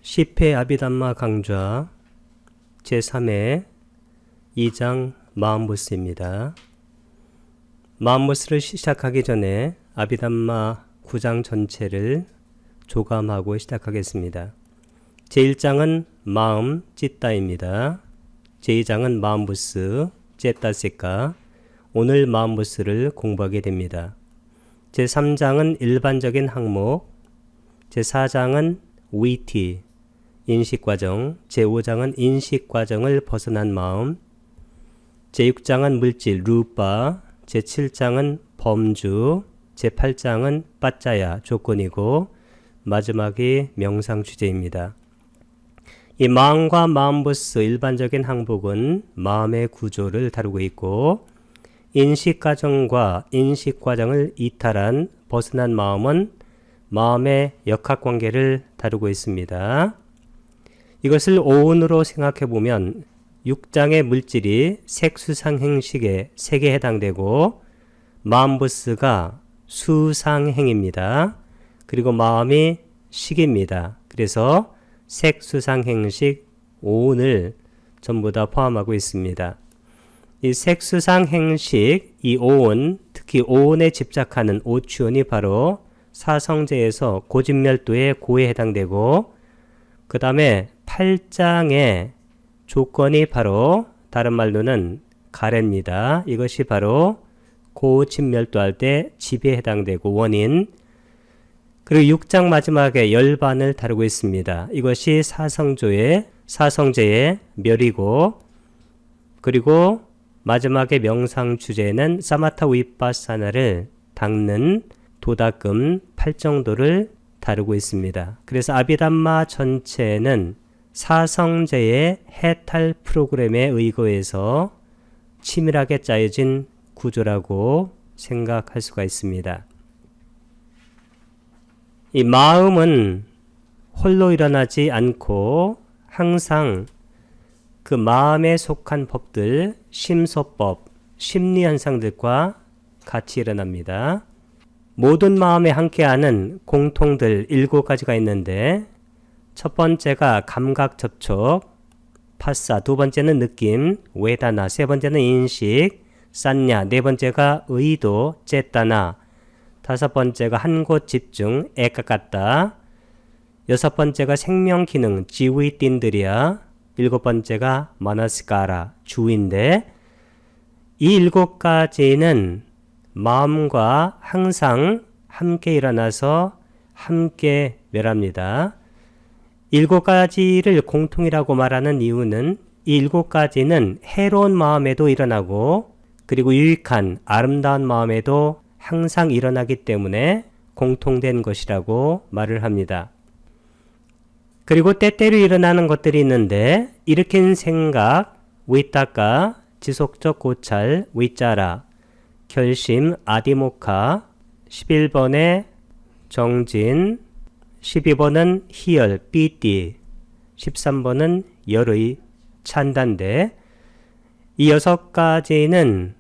10회 아비담마 강좌 제3회 2장 마음부스입니다. 마음부스를 시작하기 전에 아비담마 9장 전체를 조감하고 시작하겠습니다. 제1장은 마음 찌따입니다. 제2장은 마음부스 째따세까. 오늘 마음부스를 공부하게 됩니다. 제3장은 일반적인 항목, 제4장은 위티 인식과정, 제5장은 인식과정을 벗어난 마음, 제6장은 물질 루빠, 제7장은 범주, 제8장은 빠짜야 조건이고 마지막이 명상 주제입니다. 이 마음과 마음부스 일반적인 항목은 마음의 구조를 다루고 있고, 인식과정과 인식과정을 이탈한 벗어난 마음은 마음의 역학관계를 다루고 있습니다. 이것을 오온으로 생각해보면 6장의 물질이 색수상행식의 색에 해당되고 마음부스가 수상행입니다. 그리고 마음이 식입니다. 그래서 색수상행식 오온을 전부 다 포함하고 있습니다. 이 색수상행식, 이 오온, 특히 오온에 집착하는 오추온이 바로 사성제에서 고진멸도의 고에 해당되고, 그 다음에 8장의 조건이 바로 다른 말로는 가래입니다. 이것이 바로 고진멸도할 때 집에 해당되고 원인. 그리고 6장 마지막에 열반을 다루고 있습니다. 이것이 사성제의 멸이고, 그리고 마지막에 명상 주제는 사마타 위파사나를 닦는 도다금 8정도를 다루고 있습니다. 그래서 아비담마 전체는 사성제의 해탈 프로그램에 의거해서 치밀하게 짜여진 구조라고 생각할 수가 있습니다. 이 마음은 홀로 일어나지 않고 항상 그 마음에 속한 법들, 심소법, 심리현상들과 같이 일어납니다. 모든 마음에 함께하는 공통들 7가지가 있는데, 첫 번째가 감각 접촉, 파사, 두 번째는 느낌, 웨다나, 세 번째는 인식, 산냐, 네 번째가 의도, 째따나, 다섯 번째가 한 곳 집중, 에까까따, 여섯 번째가 생명 기능, 지위띵들이야, 일곱 번째가 마나스카라, 주인데, 이 7가지는 마음과 항상 함께 일어나서 함께 멸합니다. 7가지를 공통이라고 말하는 이유는 이 7가지는 해로운 마음에도 일어나고, 그리고 유익한 아름다운 마음에도 항상 일어나기 때문에 공통된 것이라고 말을 합니다. 그리고 때때로 일어나는 것들이 있는데, 일으킨 생각, 위따까, 지속적 고찰, 위짜라, 결심, 아디모카, 11번의 정진, 12번은 희열, 삐띠, 13번은 열의, 찬단데, 이 6가지는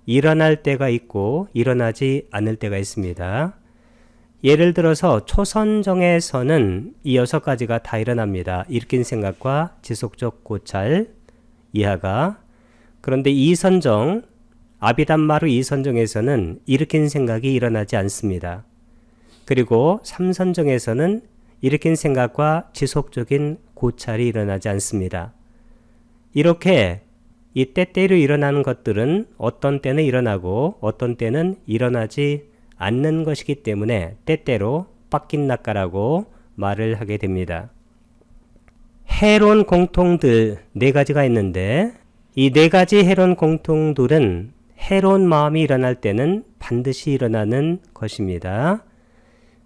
일어날 때가 있고 일어나지 않을 때가 있습니다. 예를 들어서 초선정에서는 이 6가지가 다 일어납니다. 일으킨 생각과 지속적 고찰, 이하가. 그런데 이선정, 아비담마루 이선정에서는 일으킨 생각이 일어나지 않습니다. 그리고 3선정에서는 일으킨 생각과 지속적인 고찰이 일어나지 않습니다. 이렇게 이 때때로 일어나는 것들은 어떤 때는 일어나고 어떤 때는 일어나지 않는 것이기 때문에 때때로 빡긴낙가라고 말을 하게 됩니다. 해로운 공통들 4가지가 있는데, 이 4가지 해로운 공통들은 해로운 마음이 일어날 때는 반드시 일어나는 것입니다.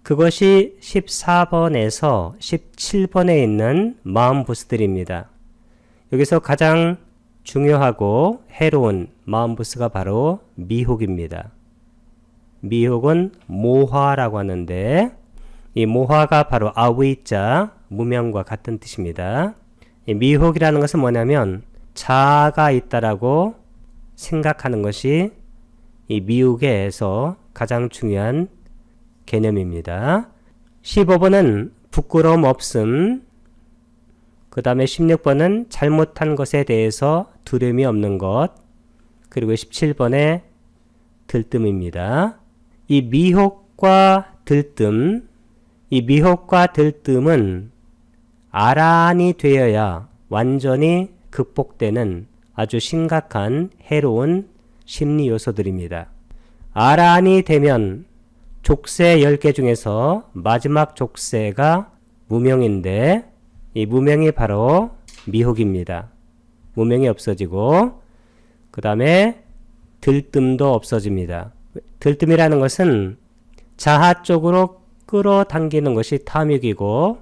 그것이 14번에서 17번에 있는 마음부스들입니다. 여기서 가장 중요하고 해로운 마음부스가 바로 미혹입니다. 미혹은 모화라고 하는데, 이 모화가 바로 아위자, 무명과 같은 뜻입니다. 이 미혹이라는 것은 뭐냐면 자아가 있다라고 생각하는 것이 이 미혹에서 가장 중요한 개념입니다. 15번은 부끄러움 없음, 그 다음에 16번은 잘못한 것에 대해서 두려움이 없는 것. 그리고 17번에 들뜸입니다. 이 미혹과 들뜸, 이 미혹과 들뜸은 아란이 되어야 완전히 극복되는 아주 심각한 해로운 심리 요소들입니다. 아란이 되면 족쇄 10개 중에서 마지막 족쇄가 무명인데 이 무명이 바로 미혹입니다. 무명이 없어지고 그 다음에 들뜸도 없어집니다. 들뜸이라는 것은 자하 쪽으로 끌어당기는 것이 탐욕이고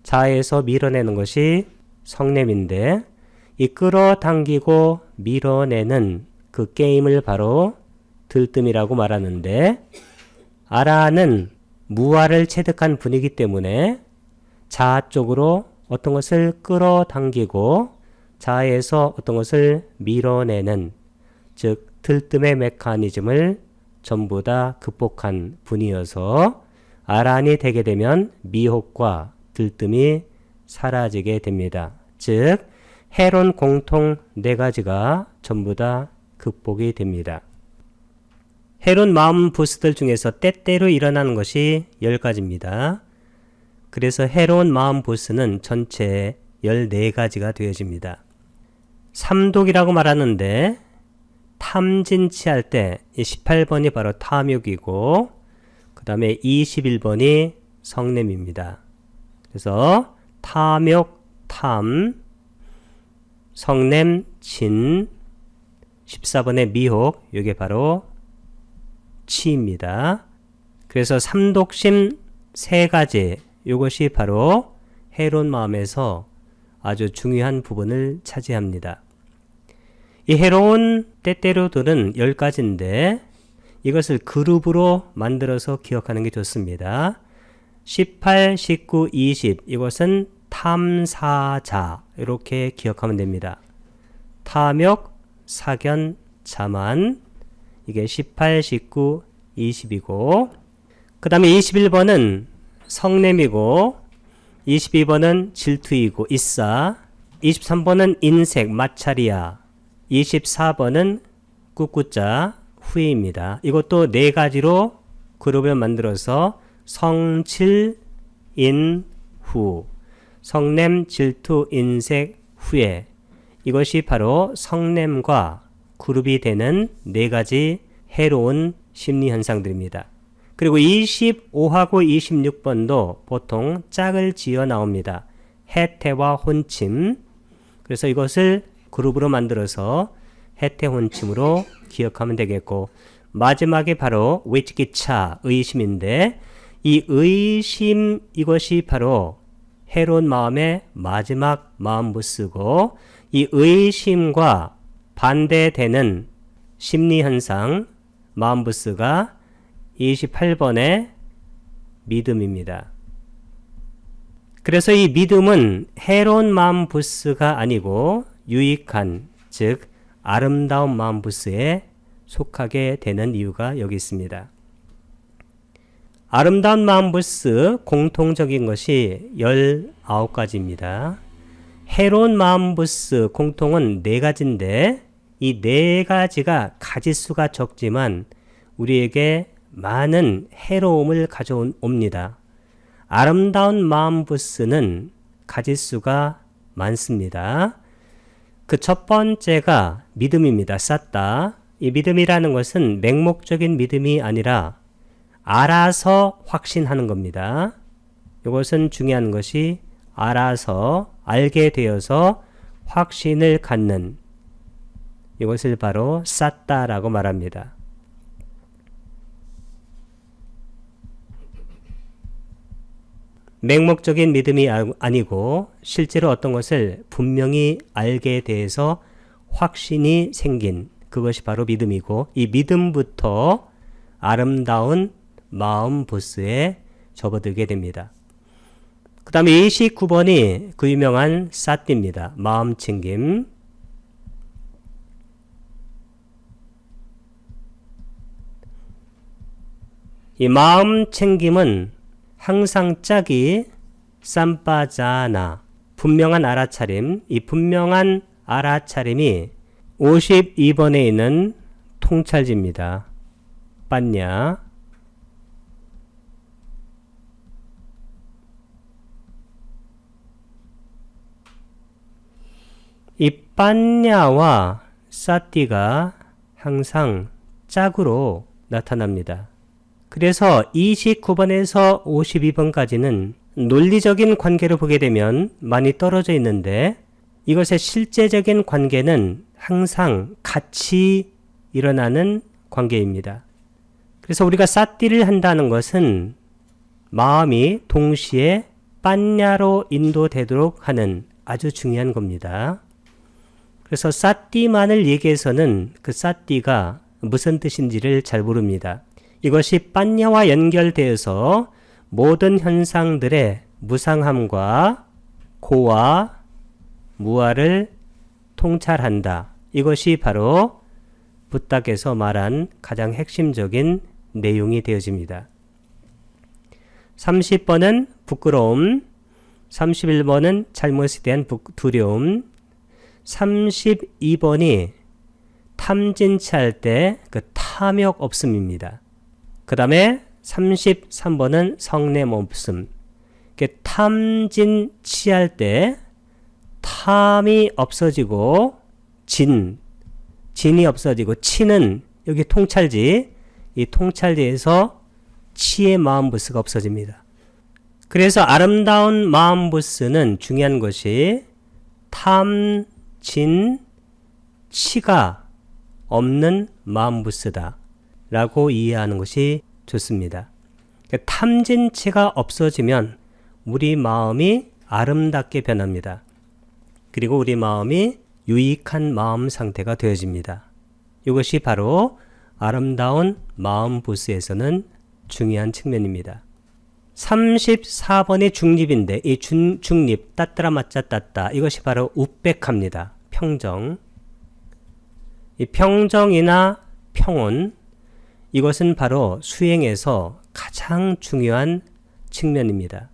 자아에서 밀어내는 것이 성냄인데 이 끌어당기고 밀어내는 그 게임을 바로 들뜸이라고 말하는데 아라는 무아를 체득한 분이기 때문에 자아 쪽으로 어떤 것을 끌어당기고 자아에서 어떤 것을 밀어내는 즉 들뜸의 메커니즘을 전부 다 극복한 분이어서 아란이 되게 되면 미혹과 들뜸이 사라지게 됩니다. 즉 해론 공통 4가지가 전부 다 극복이 됩니다. 해론 마음 부스들 중에서 때때로 일어나는 것이 10가지입니다. 그래서 해로운 마음 부스는 전체 14가지가 되어집니다. 삼독이라고 말하는데 탐진치할 때 18번이 바로 탐욕이고 그 다음에 21번이 성냄입니다. 그래서 탐욕, 탐, 성냄, 진, 14번의 미혹, 이게 바로 치입니다. 그래서 삼독심 3가지, 이것이 바로 해로운 마음에서 아주 중요한 부분을 차지합니다. 이 해로운 때때로들은 10가지인데 이것을 그룹으로 만들어서 기억하는 게 좋습니다. 18, 19, 20 이것은 탐사자 이렇게 기억하면 됩니다. 탐욕, 사견, 자만 이게 18, 19, 20이고 그 다음에 21번은 성냄이고 22번은 질투이고 있사 23번은 인색, 마찰이야 24번은 꿋꿋자, 후회입니다. 이것도 4가지로 그룹을 만들어서 성질, 인, 후 성냄, 질투, 인색, 후회 이것이 바로 성냄과 그룹이 되는 4가지 해로운 심리 현상들입니다. 그리고 25하고 26번도 보통 짝을 지어 나옵니다. 해태와 혼침. 그래서 이것을 그룹으로 만들어서 해태 혼침으로 기억하면 되겠고 마지막에 바로 위치기차 의심인데 이 의심 이것이 바로 해로운 마음의 마지막 마음부스고 이 의심과 반대되는 심리현상 마음부스가 28번의 믿음입니다. 그래서 이 믿음은 해로운 마음부스가 아니고 유익한 즉 아름다운 마음부스에 속하게 되는 이유가 여기 있습니다. 아름다운 마음부스 공통적인 것이 19가지입니다. 해로운 마음부스 공통은 4가지인데 이 4가지가 가지수가 적지만 우리에게 많은 해로움을 가져옵니다. 아름다운 마음부스는 가지수가 많습니다. 그 첫 번째가 믿음입니다. 쌓다. 이 믿음이라는 것은 맹목적인 믿음이 아니라 알아서 확신하는 겁니다. 이것은 중요한 것이 알아서 알게 되어서 확신을 갖는 이것을 바로 쌓다라고 말합니다. 맹목적인 믿음이 아니고 실제로 어떤 것을 분명히 알게 돼서 확신이 생긴 그것이 바로 믿음이고 이 믿음부터 아름다운 마음 부스에 접어들게 됩니다. 그 다음에 29번이 그 유명한 사띠입니다. 마음 챙김. 이 마음 챙김은 항상 짝이 쌈빠자나 분명한 알아차림, 이 분명한 알아차림이 52번에 있는 통찰지입니다. 빤냐. 이 빤냐와 싸띠가 항상 짝으로 나타납니다. 그래서 29번에서 52번까지는 논리적인 관계로 보게 되면 많이 떨어져 있는데 이것의 실제적인 관계는 항상 같이 일어나는 관계입니다. 그래서 우리가 싸띠를 한다는 것은 마음이 동시에 빤냐로 인도되도록 하는 아주 중요한 겁니다. 그래서 싸띠만을 얘기해서는 그 싸띠가 무슨 뜻인지를 잘 모릅니다. 이것이 빤냐와 연결되어서 모든 현상들의 무상함과 고와 무아를 통찰한다. 이것이 바로 부탁에서 말한 가장 핵심적인 내용이 되어집니다. 30번은 부끄러움, 31번은 잘못에 대한 두려움, 32번이 탐진치할 때 그 탐욕 없음입니다. 그 다음에 33번은 성냄 없음. 탐진치할 때 탐이 없어지고 진이 없어지고 치는 여기 통찰지, 이 통찰지에서 치의 마음부스가 없어집니다. 그래서 아름다운 마음부스는 중요한 것이 탐, 진, 치가 없는 마음부스다 라고 이해하는 것이 좋습니다. 탐진치가 없어지면 우리 마음이 아름답게 변합니다. 그리고 우리 마음이 유익한 마음 상태가 되어집니다. 이것이 바로 아름다운 마음부스에서는 중요한 측면입니다. 34번의 중립인데 이 중립 따따라 맞자 따따 이것이 바로 우백합니다. 평정. 이 평정이나 평온 이것은 바로 수행에서 가장 중요한 측면입니다.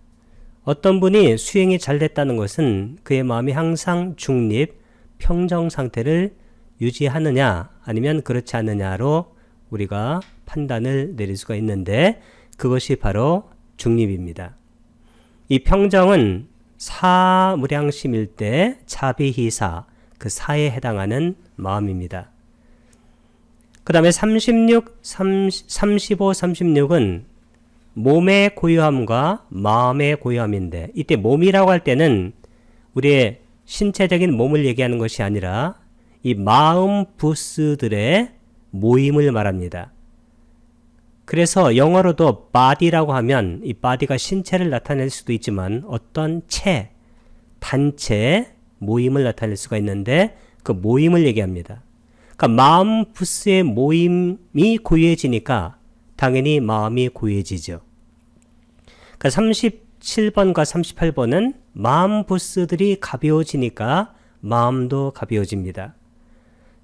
어떤 분이 수행이 잘 됐다는 것은 그의 마음이 항상 중립, 평정 상태를 유지하느냐 아니면 그렇지 않느냐로 우리가 판단을 내릴 수가 있는데 그것이 바로 중립입니다. 이 평정은 사무량심일 때 자비희사 그 사에 해당하는 마음입니다. 그 다음에 35, 36은 몸의 고요함과 마음의 고요함인데 이때 몸이라고 할 때는 우리의 신체적인 몸을 얘기하는 것이 아니라 이 마음 부스들의 모임을 말합니다. 그래서 영어로도 body라고 하면 이 body가 신체를 나타낼 수도 있지만 어떤 단체, 모임을 나타낼 수가 있는데 그 모임을 얘기합니다. 그러니까 마음 부스의 모임이 고요해지니까 당연히 마음이 고요해지죠. 그러니까 37번과 38번은 마음 부스들이 가벼워지니까 마음도 가벼워집니다.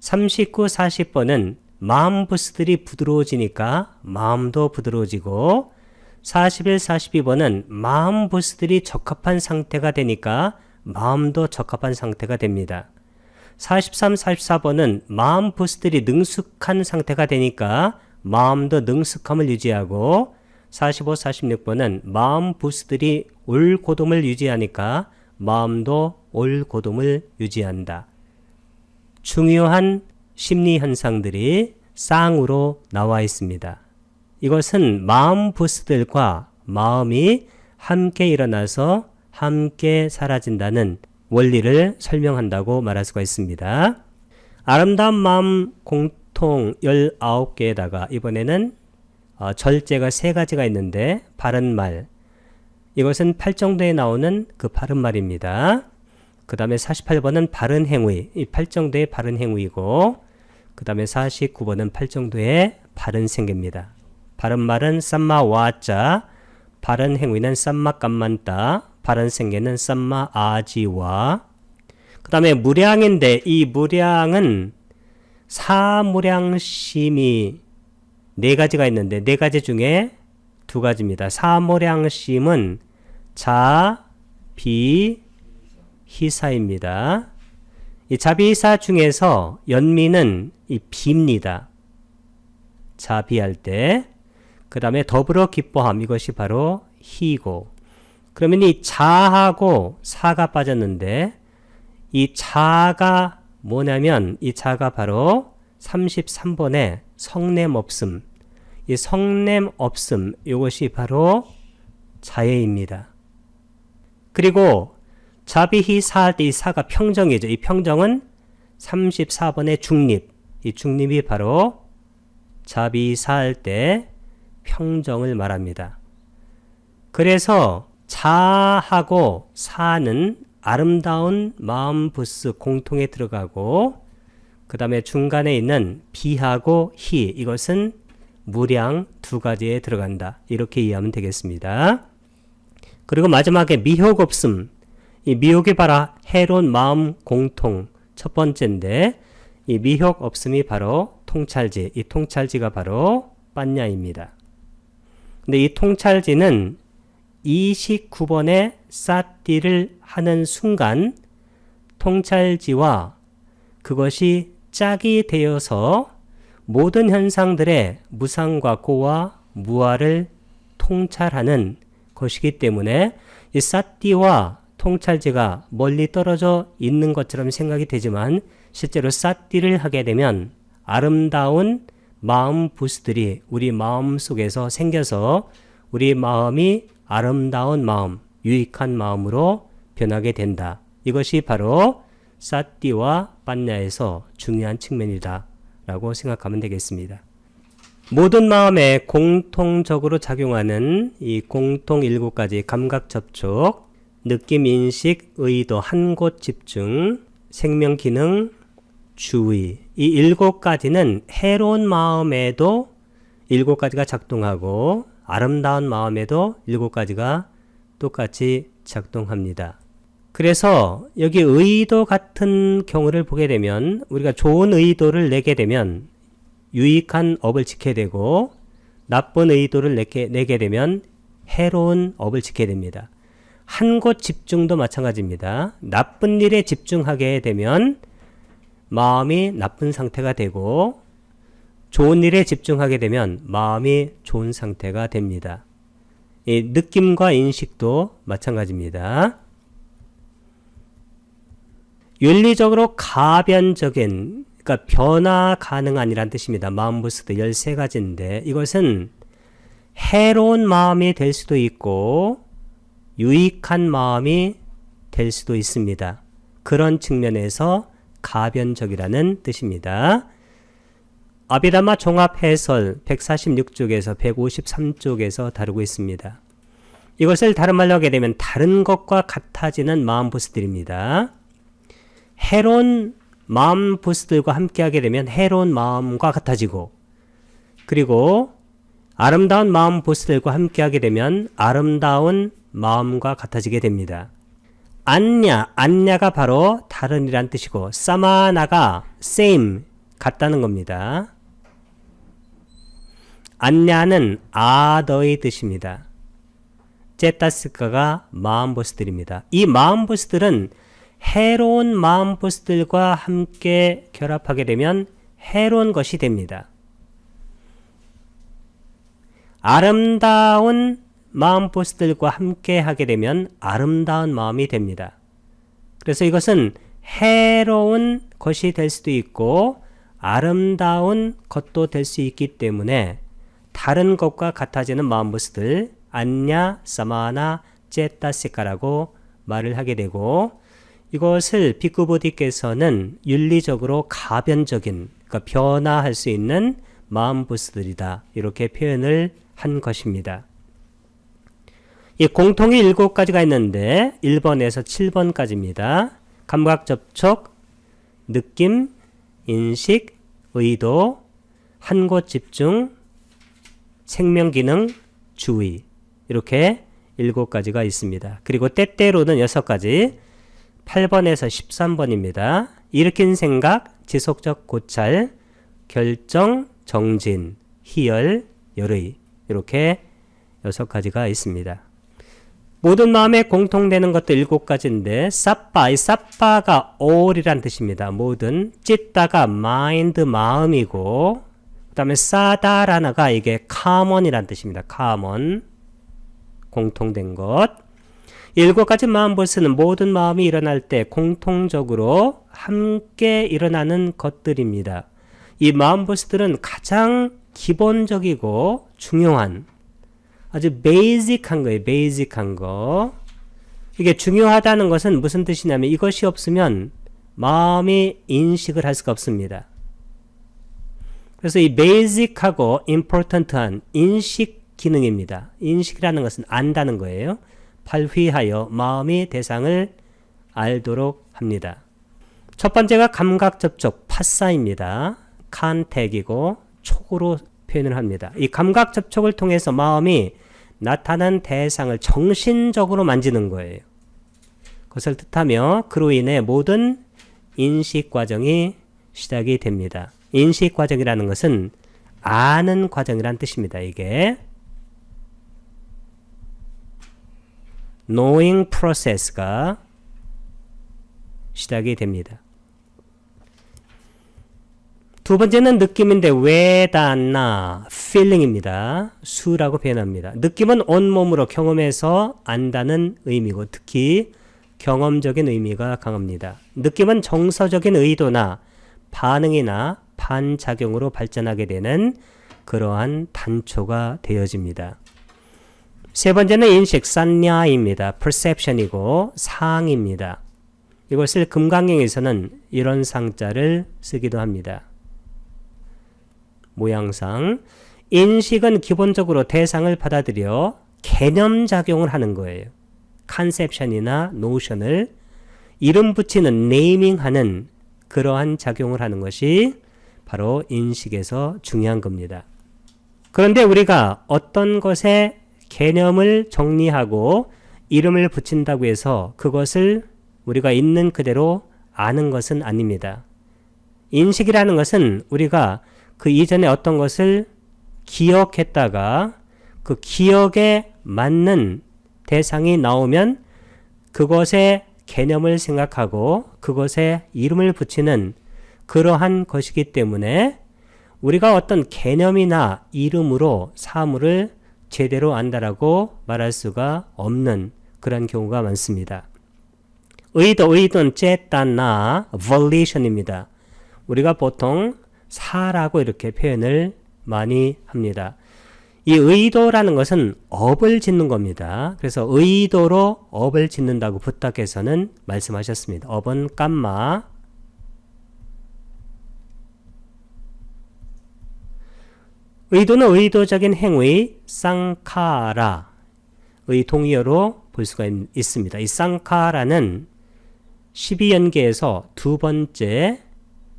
39, 40번은 마음 부스들이 부드러워지니까 마음도 부드러워지고 41, 42번은 마음 부스들이 적합한 상태가 되니까 마음도 적합한 상태가 됩니다. 43, 44번은 마음 부스들이 능숙한 상태가 되니까 마음도 능숙함을 유지하고 45, 46번은 마음 부스들이 올고돔을 유지하니까 마음도 올고돔을 유지한다. 중요한 심리 현상들이 쌍으로 나와 있습니다. 이것은 마음 부스들과 마음이 함께 일어나서 함께 사라진다는 원리를 설명한다고 말할 수가 있습니다. 아름다운 마음 공통 19개에다가 이번에는 절제가 3가지가 있는데 바른 말 이것은 8정도에 나오는 그 바른 말입니다. 그 다음에 48번은 바른 행위 이 8정도의 바른 행위이고 그 다음에 49번은 8정도의 바른 생계입니다. 바른 말은 쌈마 와자 바른 행위는 쌈마 깜만따 바른 생계는 쌈마 아지와 그 다음에 무량인데 이 무량은 사무량심이 4가지가 있는데 4가지 중에 2가지입니다. 사무량심은 자, 비, 희사입니다. 이 자비희사 중에서 연민은 이 비입니다. 자비할 때. 그 다음에 더불어 기뻐함, 이것이 바로 희고. 그러면 이 자하고 사가 빠졌는데 이 자가 뭐냐면 이 자가 바로 33번의 성냄 없음. 이 성냄 없음, 이것이 바로 자예입니다. 그리고 자비희사할 때 이 사가 평정이죠. 이 평정은 34번의 중립. 이 중립이 바로 자비희사할 때 평정을 말합니다. 그래서 자하고 사는 아름다운 마음 부스 공통에 들어가고 그 다음에 중간에 있는 비하고 희, 이것은 무량 두 가지에 들어간다. 이렇게 이해하면 되겠습니다. 그리고 마지막에 미혹 없음. 이 미혹이 바로 해로운 마음 공통 첫 번째인데 이 미혹 없음이 바로 통찰지. 이 통찰지가 바로 빤냐입니다. 근데 이 통찰지는 29번의 사띠를 하는 순간 통찰지와 그것이 짝이 되어서 모든 현상들의 무상과 고와 무아를 통찰하는 것이기 때문에 이 사띠와 통찰지가 멀리 떨어져 있는 것처럼 생각이 되지만 실제로 사띠를 하게 되면 아름다운 마음 부스들이 우리 마음 속에서 생겨서 우리 마음이 아름다운 마음, 유익한 마음으로 변하게 된다. 이것이 바로 사띠와 빤냐에서 중요한 측면이다 라고 생각하면 되겠습니다. 모든 마음에 공통적으로 작용하는 이 공통 7가지 감각 접촉, 느낌, 인식, 의도, 한 곳 집중, 생명 기능, 주의, 이 7가지는 해로운 마음에도 7가지가 작동하고 아름다운 마음에도 7가지가 똑같이 작동합니다. 그래서 여기 의도 같은 경우를 보게 되면 우리가 좋은 의도를 내게 되면 유익한 업을 지켜야 되고 나쁜 의도를 내게 되면 해로운 업을 지켜야 됩니다. 한 곳 집중도 마찬가지입니다. 나쁜 일에 집중하게 되면 마음이 나쁜 상태가 되고 좋은 일에 집중하게 되면 마음이 좋은 상태가 됩니다. 이 느낌과 인식도 마찬가지입니다. 윤리적으로 가변적인, 그러니까 변화 가능한이란 뜻입니다. 마음 부스도 13가지인데 이것은 해로운 마음이 될 수도 있고 유익한 마음이 될 수도 있습니다. 그런 측면에서 가변적이라는 뜻입니다. 아비다마 종합해설 146쪽에서 153쪽에서 다루고 있습니다. 이것을 다른 말로 하게 되면 다른 것과 같아지는 마음 부스들입니다. 해로운 마음 부스들과 함께 하게 되면 해로운 마음과 같아지고 그리고 아름다운 마음 부스들과 함께 하게 되면 아름다운 마음과 같아지게 됩니다. 안냐가 바로 다른이란 뜻이고 사마나가 same, 같다는 겁니다. 안냐는 아더의 뜻입니다. 제타스카가 마음 부스들입니다. 이 마음 부스들은 해로운 마음 부스들과 함께 결합하게 되면 해로운 것이 됩니다. 아름다운 마음 부스들과 함께 하게 되면 아름다운 마음이 됩니다. 그래서 이것은 해로운 것이 될 수도 있고 아름다운 것도 될 수 있기 때문에 다른 것과 같아지는 마음 부스들 안냐, 사마나, 제타시카라고 말을 하게 되고 이것을 비쿠보디께서는 윤리적으로 가변적인, 그러니까 변화할 수 있는 마음 부스들이다 이렇게 표현을 한 것입니다. 이 공통이 7가지가 있는데 1번에서 7번까지입니다. 감각 접촉, 느낌, 인식, 의도, 한 곳 집중, 생명 기능, 주의 이렇게 7가지가 있습니다. 그리고 때때로는 6가지 8번에서 13번입니다. 일으킨 생각, 지속적 고찰, 결정, 정진, 희열, 열의 이렇게 6가지가 있습니다. 모든 마음에 공통되는 것도 7가지인데 사빠, 이 사빠가 all이란 뜻입니다. 모든. 찢다가 mind, 마음이고 그 다음에 사다라나가 이게 common이란 뜻입니다. common, 공통된 것. 7가지 마음버스는 모든 마음이 일어날 때 공통적으로 함께 일어나는 것들입니다. 이 마음버스들은 가장 기본적이고 중요한 아주 베이직한 거예요. 베이직한 거. 이게 중요하다는 것은 무슨 뜻이냐면 이것이 없으면 마음이 인식을 할 수가 없습니다. 그래서 이 베이직하고 임포턴트한 인식 기능입니다. 인식이라는 것은 안다는 거예요. 발휘하여 마음이 대상을 알도록 합니다. 첫 번째가 감각 접촉, 파사입니다. 컨택이고 촉으로 표현을 합니다. 이 감각 접촉을 통해서 마음이 나타난 대상을 정신적으로 만지는 거예요. 그것을 뜻하며 그로 인해 모든 인식 과정이 시작이 됩니다. 인식 과정이라는 것은 아는 과정이란 뜻입니다. 이게 knowing process가 시작이 됩니다. 두 번째는 느낌인데 웨다나 feeling입니다. 수라고 표현합니다. 느낌은 온몸으로 경험해서 안다는 의미고 특히 경험적인 의미가 강합니다. 느낌은 정서적인 의도나 반응이나 반작용으로 발전하게 되는 그러한 단초가 되어집니다. 세 번째는 인식, 산냐입니다. perception이고 상입니다. 이것을 금강경에서는 이런 상자를 쓰기도 합니다. 모양상 인식은 기본적으로 대상을 받아들여 개념작용을 하는 거예요. 컨셉션이나 노션을 이름 붙이는 네이밍하는 그러한 작용을 하는 것이 바로 인식에서 중요한 겁니다. 그런데 우리가 어떤 것에 개념을 정리하고 이름을 붙인다고 해서 그것을 우리가 있는 그대로 아는 것은 아닙니다. 인식이라는 것은 우리가 그 이전에 어떤 것을 기억했다가 그 기억에 맞는 대상이 나오면 그것의 개념을 생각하고 그것에 이름을 붙이는 그러한 것이기 때문에 우리가 어떤 개념이나 이름으로 사물을 제대로 안다라고 말할 수가 없는 그런 경우가 많습니다. 의도는 쨌다나 volition입니다. 우리가 보통 사라고 이렇게 표현을 많이 합니다. 이 의도라는 것은 업을 짓는 겁니다. 그래서 의도로 업을 짓는다고 부탁해서는 말씀하셨습니다. 업은 깜마. 의도는 의도적인 행위, 쌍카라. 의 동의어로 볼 수가 있습니다. 이 쌍카라는 12연계에서 두 번째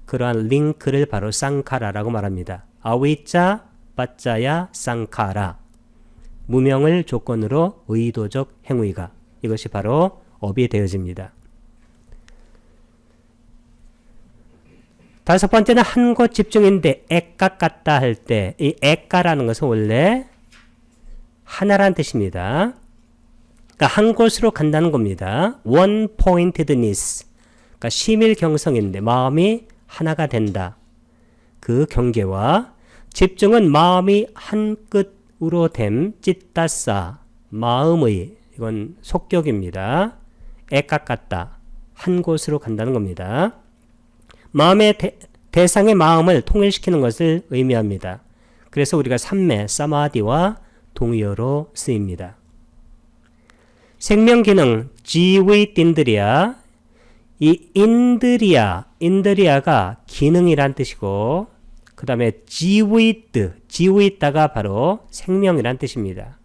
그러한 링크를 바로 쌍카라라고 말합니다. 아위자, 빠자야, 쌍카라. 무명을 조건으로 의도적 행위가. 이것이 바로 업이 되어집니다. 다섯 번째는 한 곳 집중인데 액각 같다 할 때 이 액가라는 것은 원래 하나란 뜻입니다. 그러니까 한 곳으로 간다는 겁니다. one pointedness. 그러니까 심일경성인데 마음이 하나가 된다. 그 경계와 집중은 마음이 한 끝으로 됨 찢다싸 마음의 이건 속격입니다. 액각 같다. 한 곳으로 간다는 겁니다. 마음의 대상의 마음을 통일시키는 것을 의미합니다. 그래서 우리가 삼매, 사마디와 동의어로 쓰입니다. 생명기능, 지위인드리아. 이 인드리아가 기능이란 뜻이고 그 다음에 지위있다가 바로 생명이란 뜻입니다.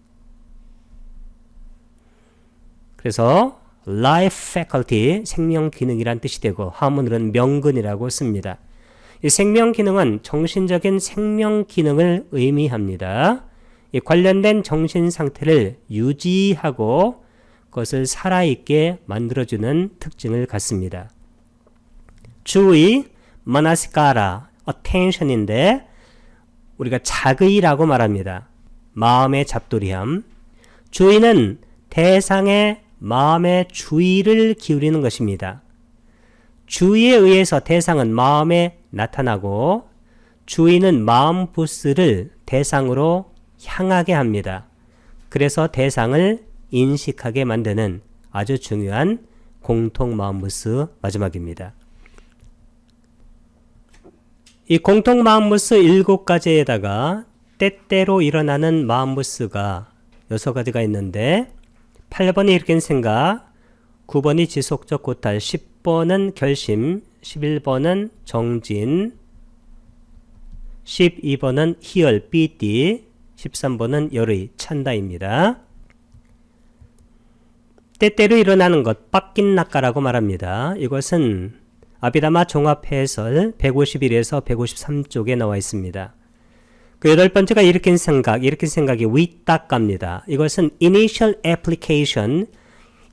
그래서 life faculty, 생명기능이란 뜻이 되고 한문으로는 명근이라고 씁니다. 이 생명기능은 정신적인 생명기능을 의미합니다. 이 관련된 정신상태를 유지하고 그것을 살아있게 만들어주는 특징을 갖습니다. 주의, 마나시카라, attention인데 우리가 자의라고 말합니다. 마음의 잡돌이함. 주의는 대상의 마음의 주의를 기울이는 것입니다. 주의에 의해서 대상은 마음에 나타나고 주의는 마음 부스를 대상으로 향하게 합니다. 그래서 대상을 인식하게 만드는 아주 중요한 공통 마음 부스 마지막입니다. 이 공통 마음 부스 7가지에다가 때때로 일어나는 마음 부스가 6가지가 있는데 8번이 일으킨 생각, 9번이 지속적 고탈, 10번은 결심, 11번은 정진, 12번은 희열, 삐띠, 13번은 열의, 찬다입니다. 때때로 일어나는 것, 빡긴 낙가라고 말합니다. 이것은 아비다마 종합해설 151에서 153쪽에 나와 있습니다. 그 8번째가 일으킨 생각이 윗닦갑니다. 이것은 initial application,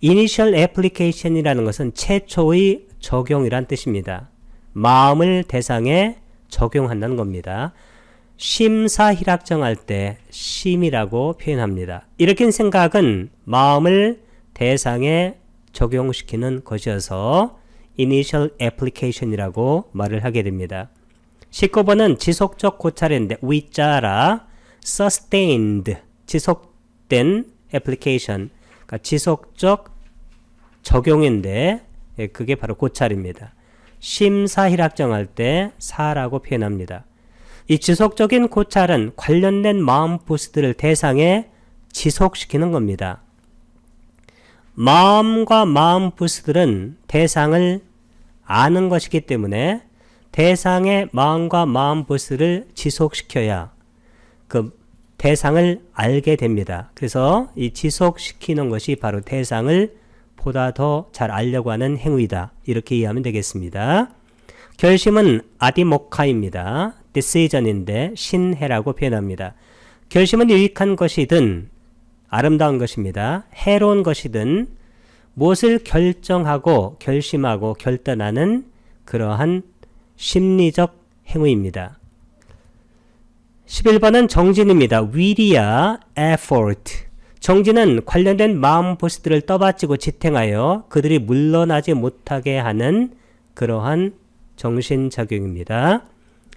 initial application이라는 것은 최초의 적용이란 뜻입니다. 마음을 대상에 적용한다는 겁니다. 심사희락정할 때 심이라고 표현합니다. 일으킨 생각은 마음을 대상에 적용시키는 것이어서 initial application이라고 말을 하게 됩니다. 19번은 지속적 고찰인데 위자라 sustained 지속된 application 그러니까 지속적 적용인데 그게 바로 고찰입니다. 심사희락정할 때 사라고 표현합니다. 이 지속적인 고찰은 관련된 마음 부스들을 대상에 지속시키는 겁니다. 마음과 마음 부스들은 대상을 아는 것이기 때문에 대상의 마음과 마음 부스를 지속시켜야 그 대상을 알게 됩니다. 그래서 이 지속시키는 것이 바로 대상을 보다 더 잘 알려고 하는 행위다. 이렇게 이해하면 되겠습니다. 결심은 아디모카입니다. decision인데 신해라고 표현합니다. 결심은 유익한 것이든 아름다운 것입니다. 해로운 것이든 무엇을 결정하고 결심하고 결단하는 그러한 심리적 행위입니다. 11번은 정진입니다. will이야 effort. 정진은 관련된 마음 부스들을 떠받치고 지탱하여 그들이 물러나지 못하게 하는 그러한 정신작용입니다.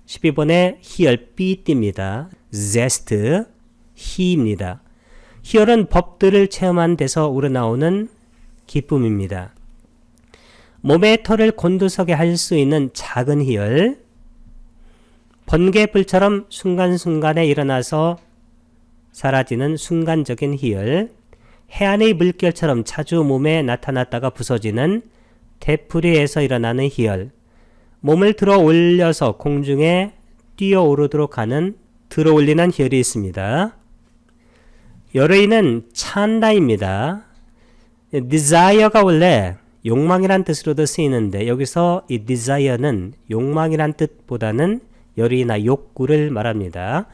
12번에 희열 삐띠입니다. zest 희입니다. 희열은 법들을 체험한 데서 우러나오는 기쁨입니다. 몸의 털을 곤두서게 할 수 있는 작은 희열, 번개불처럼 순간순간에 일어나서 사라지는 순간적인 희열, 해안의 물결처럼 자주 몸에 나타났다가 부서지는 되풀이에서 일어나는 희열, 몸을 들어 올려서 공중에 뛰어오르도록 하는 들어 올리는 희열이 있습니다. 열의는 찬다입니다. desire가 원래 욕망이란 뜻으로도 쓰이는데 여기서 이 desire는 욕망이란 뜻보다는 열의나 욕구를 말합니다.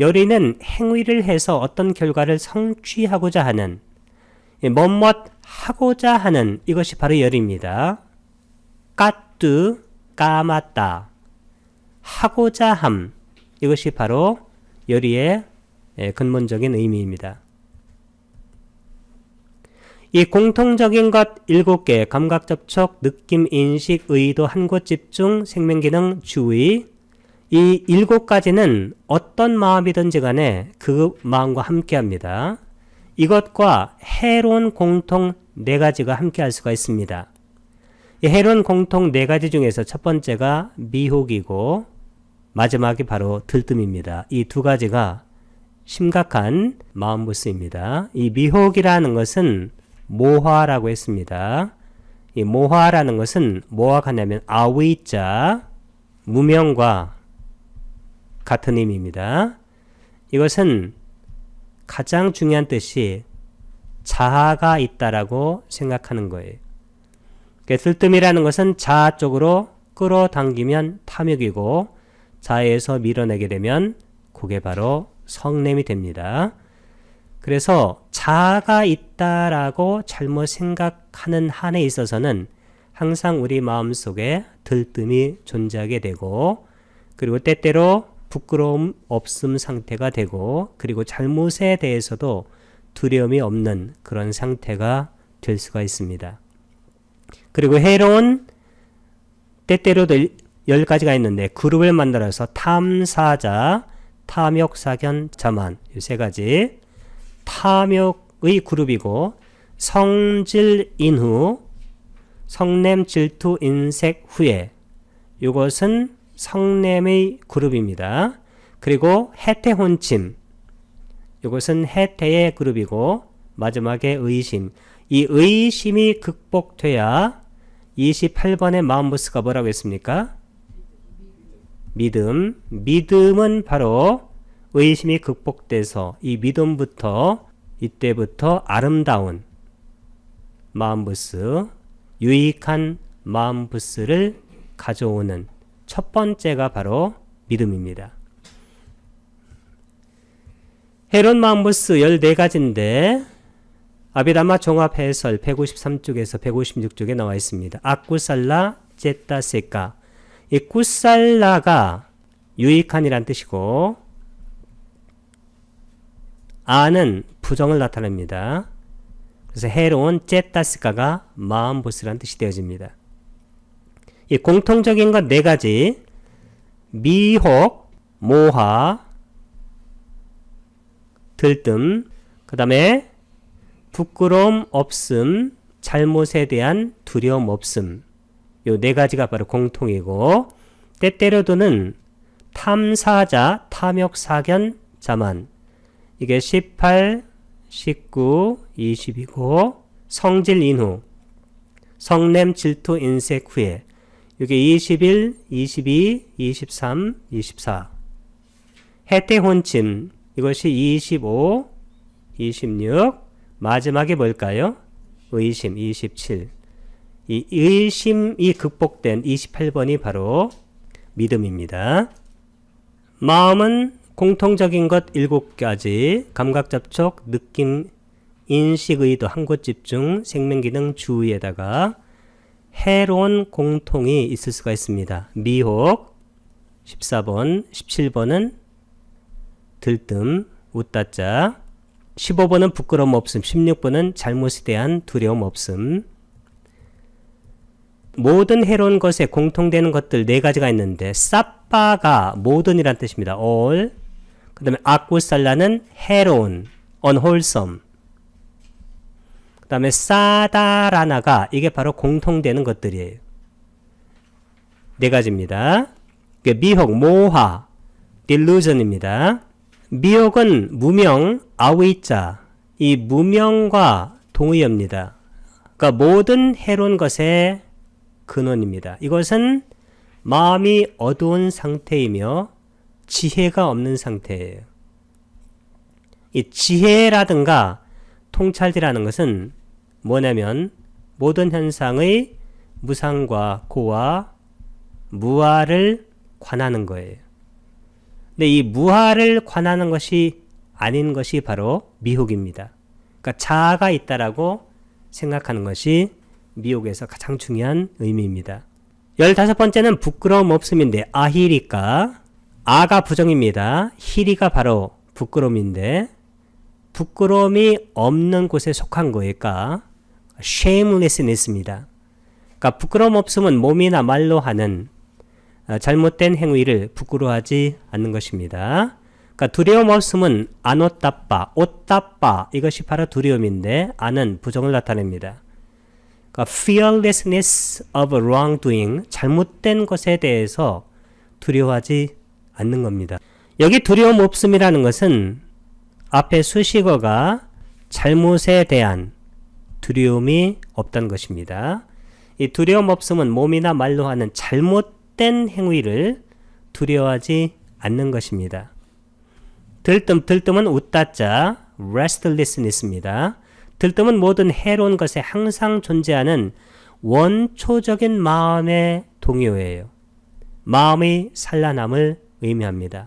열의는 행위를 해서 어떤 결과를 성취하고자 하는 뭐뭇 하고자 하는 이것이 바로 열의입니다. 까뚜 까맣다 하고자 함 이것이 바로 열의의 근본적인 의미입니다. 이 공통적인 것 7개 감각 접촉, 느낌, 인식, 의도, 한곳 집중, 생명기능, 주의 이 7가지는 어떤 마음이든지 간에 그 마음과 함께합니다. 이것과 해로운 공통 4가지가 함께할 수가 있습니다. 이 해로운 공통 4가지 중에서 첫 번째가 미혹이고 마지막이 바로 들뜸입니다. 이 2가지가 심각한 마음 부스입니다. 이 미혹이라는 것은 모화라고 했습니다. 이 모화라는 것은 뭐와 같냐면 아위자 무명과 같은 의미입니다. 이것은 가장 중요한 뜻이 자아가 있다라고 생각하는 거예요. 들뜸이라는 것은 자아 쪽으로 끌어당기면 탐욕이고 자아에서 밀어내게 되면 그게 바로 성냄이 됩니다. 그래서 자아가 있다라고 잘못 생각하는 한에 있어서는 항상 우리 마음속에 들뜸이 존재하게 되고 그리고 때때로 부끄러움 없음 상태가 되고 그리고 잘못에 대해서도 두려움이 없는 그런 상태가 될 수가 있습니다. 그리고 해로운 때때로도 10가지가 있는데 그룹을 만들어서 탐사자, 탐욕사견, 자만 이 3가지 탐욕의 그룹이고 성질, 인후, 성냄, 질투, 인색, 후회 이것은 성냄의 그룹입니다. 그리고 해태, 혼침 이것은 해태의 그룹이고 마지막에 의심 이 의심이 극복돼야 28번의 마음부스가 뭐라고 했습니까? 믿음. 믿음은 바로 의심이 극복돼서 이 믿음부터 이때부터 아름다운 마음부스, 유익한 마음부스를 가져오는 첫 번째가 바로 믿음입니다. 해로운 마음부스 14가지인데 아비다마 종합해설 153쪽에서 156쪽에 나와 있습니다. 아쿠살라 제타세카 이 쿠살라가 유익한이란 뜻이고 아는 부정을 나타냅니다. 그래서 해로운 제타세카가 마음부스란 뜻이 되어집니다. 이 공통적인 건 4가지 미혹, 모하, 들뜸 그 다음에 부끄러움 없음, 잘못에 대한 두려움 없음 요 4가지가 바로 공통이고 때때려도는 탐사자, 탐욕사견, 자만 이게 18, 19, 20이고 성질, 인후, 성냄, 질투, 인색, 후회 이게 21, 22, 23, 24 해태, 혼침 이것이 25, 26 마지막에 뭘까요? 의심 27 이 의심이 극복된 28번이 바로 믿음입니다. 마음은 공통적인 것 7가지 감각, 접촉, 느낌, 인식, 의도, 한곳 집중, 생명기능, 주의에다가 해로운 공통이 있을 수가 있습니다. 미혹 14번, 17번은 들뜸, 웃다자 15번은 부끄러움 없음, 16번은 잘못에 대한 두려움 없음 모든 해로운 것에 공통되는 것들 4가지가 있는데 사빠가 모든이란 뜻입니다. all 그 다음에 아쿠살라는 해로운 unwholesome 그 다음에 사다라나가 이게 바로 공통되는 것들이에요. 4가지입니다. 미혹, 모하, delusion입니다. 미혹은 무명, 아위자 이 무명과 동의어입니다. 그러니까 모든 해로운 것의 근원입니다. 이것은 마음이 어두운 상태이며 지혜가 없는 상태예요. 이 지혜라든가 통찰이라는 것은 뭐냐면 모든 현상의 무상과 고와 무아를 관하는 거예요. 근데 이 무아를 관하는 것이 아닌 것이 바로 미혹입니다. 그러니까 자아가 있다라고 생각하는 것이 미혹에서 가장 중요한 의미입니다. 15번째는 부끄러움 없음인데 아히리까 아가 부정입니다. 히리가 바로 부끄러움인데 부끄러움이 없는 곳에 속한 거니까 shamelessness입니다. 그러니까 부끄러움 없음은 몸이나 말로 하는 잘못된 행위를 부끄러워하지 않는 것입니다. 그러니까 두려움 없음은 안오따빠, 오따빠 이것이 바로 두려움인데 안은 부정을 나타냅니다. 그러니까 fearlessness of wrongdoing 잘못된 것에 대해서 두려워하지 않는 겁니다. 여기 두려움 없음이라는 것은 앞에 수식어가 잘못에 대한 두려움이 없다는 것입니다. 이 두려움 없음은 몸이나 말로 하는 잘못된 행위를 두려워하지 않는 것입니다. 들뜸은 웃다자 restlessness입니다. 들뜸은 모든 해로운 것에 항상 존재하는 원초적인 마음의 동요예요. 마음의 산란함을 의미합니다.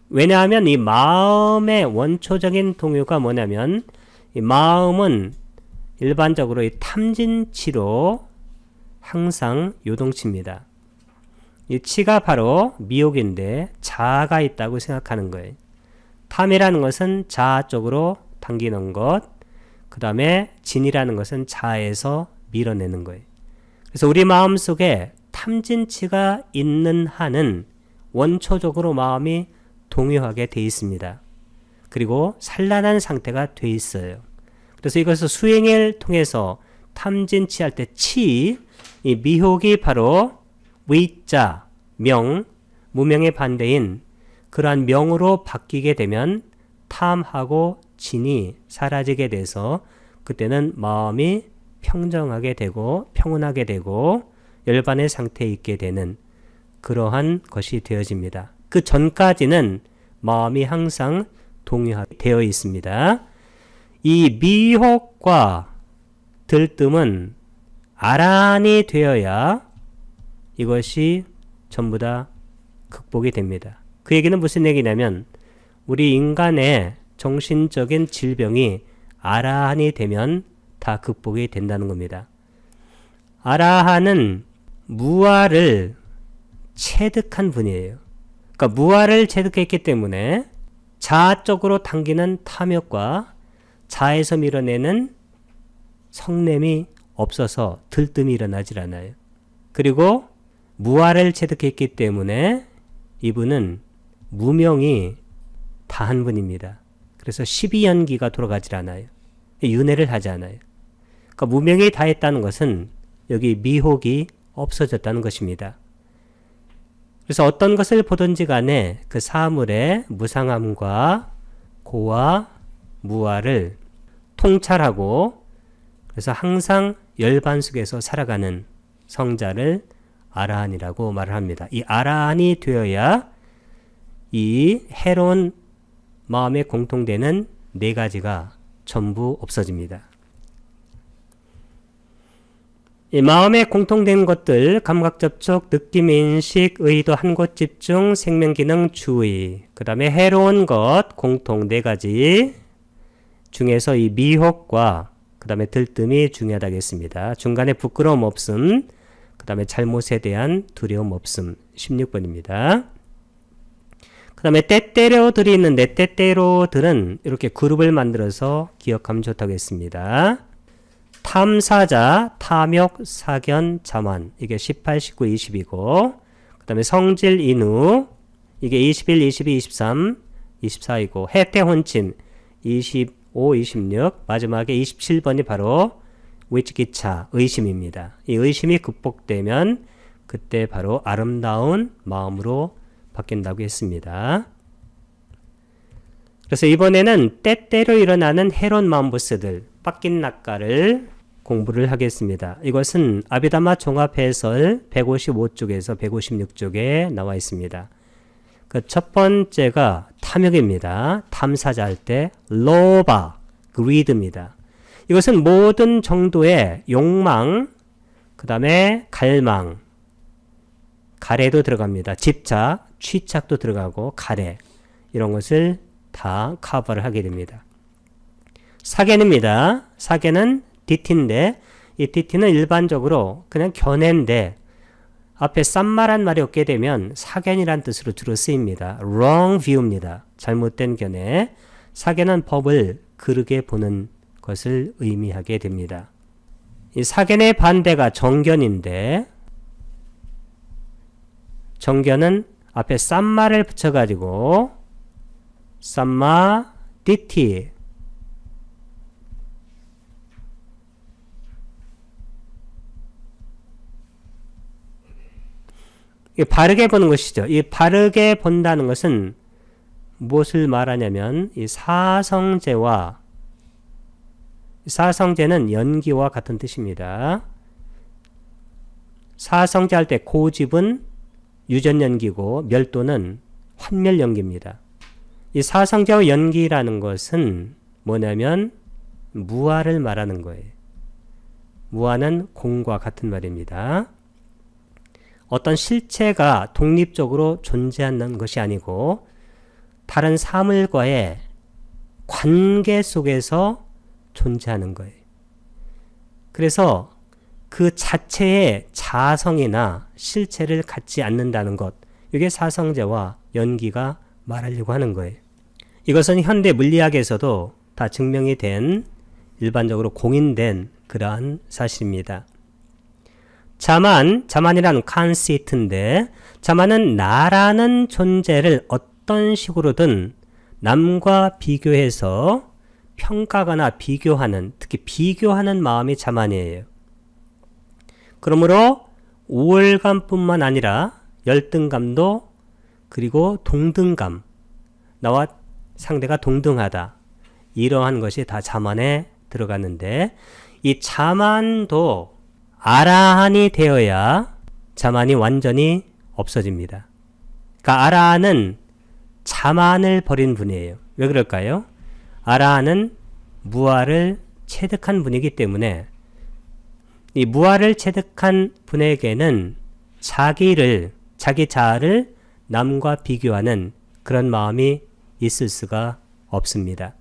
왜냐하면 이 마음의 원초적인 동요가 뭐냐면 이 마음은 일반적으로 이 탐진치로 항상 요동칩니다. 이 치가 바로 미혹인데 자아가 있다고 생각하는 거예요. 탐이라는 것은 자아 쪽으로 당기는 것, 그 다음에 진이라는 것은 자에서 밀어내는 거예요. 그래서 우리 마음속에 탐진치가 있는 한은 원초적으로 마음이 동요하게 돼 있습니다. 그리고 산란한 상태가 돼 있어요. 그래서 이것을 수행을 통해서 탐진치할 때 치, 이 미혹이 바로 위자, 명, 무명의 반대인 그러한 명으로 바뀌게 되면 탐하고 진이 사라지게 돼서 그때는 마음이 평정하게 되고 평온하게 되고 열반의 상태에 있게 되는 그러한 것이 되어집니다. 그 전까지는 마음이 항상 동요되어 있습니다. 이 미혹과 들뜸은 아란이 되어야 이것이 전부 다 극복이 됩니다. 그 얘기는 무슨 얘기냐면 우리 인간의 정신적인 질병이 아라한이 되면 다 극복이 된다는 겁니다. 아라한은 무아를 체득한 분이에요. 그러니까 무아를 체득했기 때문에 자아 쪽으로 당기는 탐욕과 자에서 밀어내는 성냄이 없어서 들뜸이 일어나질 않아요. 그리고 무아를 체득했기 때문에 이분은 무명이 다한 분입니다. 그래서 12연기가 돌아가질 않아요. 윤회를 하지 않아요. 그러니까 무명이 다했다는 것은 여기 미혹이 없어졌다는 것입니다. 그래서 어떤 것을 보든지 간에 그 사물의 무상함과 고와 무아를 통찰하고 그래서 항상 열반 속에서 살아가는 성자를 아라한이라고 말을 합니다. 이 아라한이 되어야 이 해로운 마음에 공통되는 네 가지가 전부 없어집니다. 이 마음에 공통된 것들, 감각 접촉, 느낌 인식, 의도 한 곳 집중, 생명 기능 주의, 그 다음에 해로운 것, 공통 네 가지 중에서 이 미혹과 그 다음에 들뜸이 중요하다겠습니다. 중간에 부끄러움 없음, 그 다음에 잘못에 대한 두려움 없음, 16번입니다. 그 다음에 때때로들이 있는데 때때로들은 이렇게 그룹을 만들어서 기억하면 좋다고 했습니다. 탐사자, 탐욕, 사견, 자만, 이게 18, 19, 20이고 그 다음에 성질, 인후, 이게 21, 22, 23, 24이고 해태혼침, 25, 26, 마지막에 27번이 바로 위치기차, 의심입니다. 이 의심이 극복되면 그때 바로 아름다운 마음으로 바뀐다고 했습니다. 그래서 이번에는 때때로 일어나는 해로운 마음부스들, 빡긴 낯가를 공부를 하겠습니다. 이것은 아비다마 종합해설 155쪽에서 156쪽에 나와 있습니다. 그 첫 번째가 탐욕입니다. 탐사자 할 때 로바, greed입니다. 이것은 모든 정도의 욕망, 그 다음에 갈망, 가래도 들어갑니다. 집착, 취착도 들어가고 가래, 이런 것을 다 커버를 하게 됩니다. 사견입니다. 사견은 디티인데 이 디티는 일반적으로 그냥 견해인데 앞에 쌈마란 말이 없게 되면 사견이란 뜻으로 주로 쓰입니다. wrong view입니다. 잘못된 견해. 사견은 법을 그르게 보는 것을 의미하게 됩니다. 이 사견의 반대가 정견인데 정견은 앞에 쌈마를 붙여가지고 쌈마 디티, 이 바르게 보는 것이죠. 이 바르게 본다는 것은 무엇을 말하냐면 이 사성제와 사성제는 연기와 같은 뜻입니다. 사성제 할 때 고집은 유전연기고 멸도는 환멸연기입니다. 이 사성제와 연기라는 것은 뭐냐면 무아를 말하는 거예요. 무아는 공과 같은 말입니다. 어떤 실체가 독립적으로 존재하는 것이 아니고 다른 사물과의 관계 속에서 존재하는 거예요. 그래서 그 자체의 자성이나 실체를 갖지 않는다는 것, 이게 사성제와 연기가 말하려고 하는 거예요. 이것은 현대 물리학에서도 다 증명이 된 일반적으로 공인된 그러한 사실입니다. 자만이란 conceit인데 자만은 나라는 존재를 어떤 식으로든 남과 비교해서 평가하거나 비교하는, 특히 비교하는 마음이 자만이에요. 그러므로 우월감뿐만 아니라 열등감도, 그리고 동등감, 나와 상대가 동등하다, 이러한 것이 다 자만에 들어가는데, 이 자만도 아라한이 되어야 자만이 완전히 없어집니다. 그러니까 아라한은 자만을 버린 분이에요. 왜 그럴까요? 아라한은 무아를 체득한 분이기 때문에, 이 무아를 체득한 분에게는 자기 자아를 남과 비교하는 그런 마음이 있을 수가 없습니다.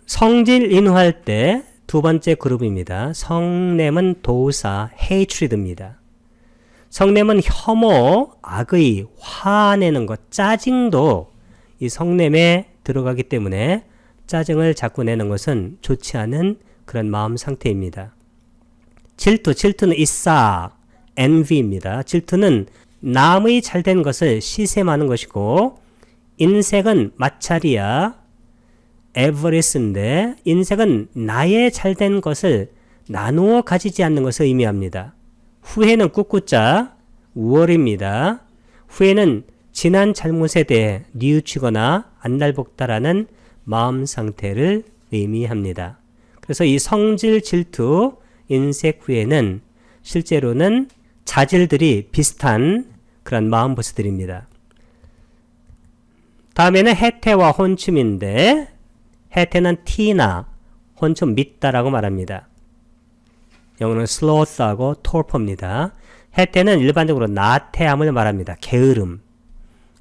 성질 인후할 때 두 번째 그룹입니다. 성냄은 도사, hatred입니다. 성냄은 혐오, 악의, 화내는 것, 짜증도 이 성냄에 들어가기 때문에 짜증을 자꾸 내는 것은 좋지 않은 그런 마음 상태입니다. 질투는 이싸, envy입니다. 질투는 남의 잘된 것을 시샘하는 것이고, 인색은 마찰이야, avarice인데, 인색은 나의 잘된 것을 나누어 가지지 않는 것을 의미합니다. 후회는 꿋꿋자, 우월입니다. 후회는 지난 잘못에 대해 뉘우치거나 안달복달하는 마음 상태를 의미합니다. 그래서 이 성질, 질투, 인색, 후회는 실제로는 자질들이 비슷한 그런 마음 보스들입니다. 다음에는 해태와 혼춤인데, 해태는 티나, 혼춤 믿다라고 말합니다. 영어는 sloth하고 torpor입니다. 해태는 일반적으로 나태함을 말합니다. 게으름.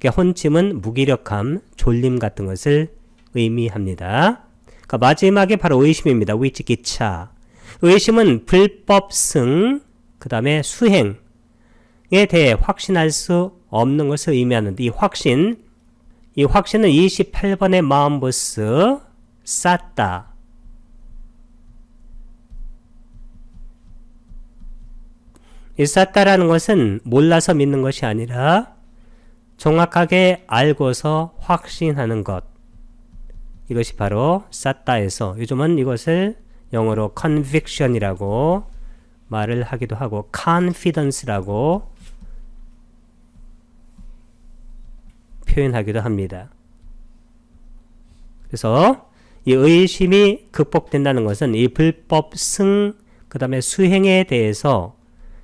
혼침은 무기력함, 졸림 같은 것을 의미합니다. 그러니까 마지막에 바로 의심입니다. 위치기차. 의심은 불법승, 그 다음에 수행에 대해 확신할 수 없는 것을 의미하는데, 이 확신은 28번의 마음보스 쌌다. 이 쌌다라는 것은 몰라서 믿는 것이 아니라 정확하게 알고서 확신하는 것. 이것이 바로 쌌다에서, 요즘은 이것을 영어로 conviction이라고 말을 하기도 하고 confidence라고 표현하기도 합니다. 그래서 이 의심이 극복된다는 것은 이 불법 승, 그 다음에 수행에 대해서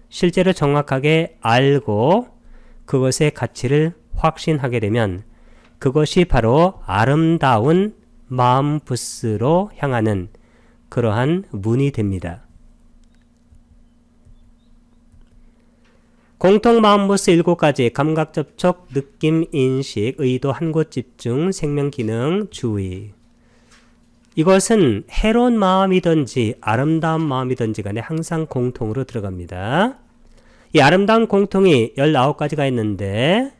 실제로 정확하게 알고 그것의 가치를 확신하게 되면 그것이 바로 아름다운 마음 부스로 향하는 그러한 문이 됩니다. 공통 마음부스 7가지, 감각, 접촉, 느낌, 인식, 의도, 한곳 집중, 생명, 기능, 주의. 이것은 해로운 마음이든지 아름다운 마음이든지 간에 항상 공통으로 들어갑니다. 이 아름다운 공통이 19가지가 있는데,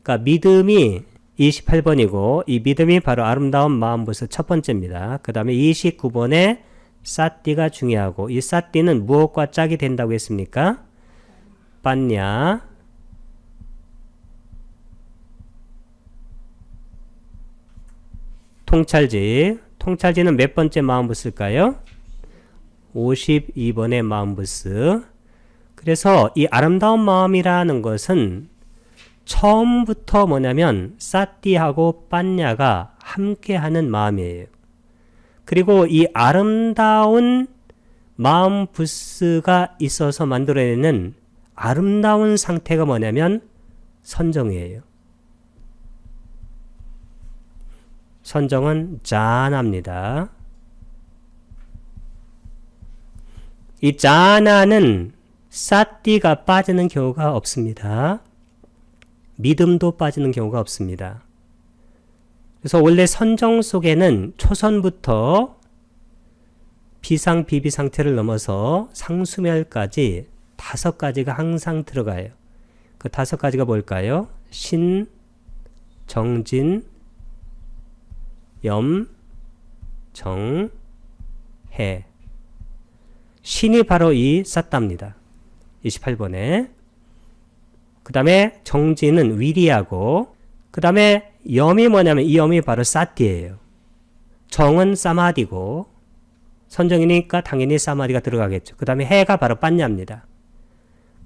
그러니까 믿음이 28번이고, 이 믿음이 바로 아름다운 마음부스 첫 번째입니다. 그 다음에 29번에 사띠가 중요하고, 이 사띠는 무엇과 짝이 된다고 했습니까? 빠냐, 통찰지는 몇 번째 마음부스일까요? 52번의 마음부스. 그래서 이 아름다운 마음이라는 것은 처음부터 뭐냐면 사띠하고 빠냐가 함께하는 마음이에요. 그리고 이 아름다운 마음 부스가 있어서 만들어내는 아름다운 상태가 뭐냐면 선정이에요. 선정은 자나입니다. 이 자나는 사띠가 빠지는 경우가 없습니다. 믿음도 빠지는 경우가 없습니다. 그래서 원래 선정 속에는 초선부터 비상, 비비 상태를 넘어서 상수멸까지 5가지가 항상 들어가요. 그 5가지가 뭘까요? 신, 정진, 염, 정, 해. 신이 바로 이 쌌답니다. 28번에. 그 다음에 정지는 위리하고, 그 다음에 염이 뭐냐면 이 염이 바로 사띠예요. 정은 사마디고, 선정이니까 당연히 사마디가 들어가겠죠. 그 다음에 해가 바로 빤냐입니다.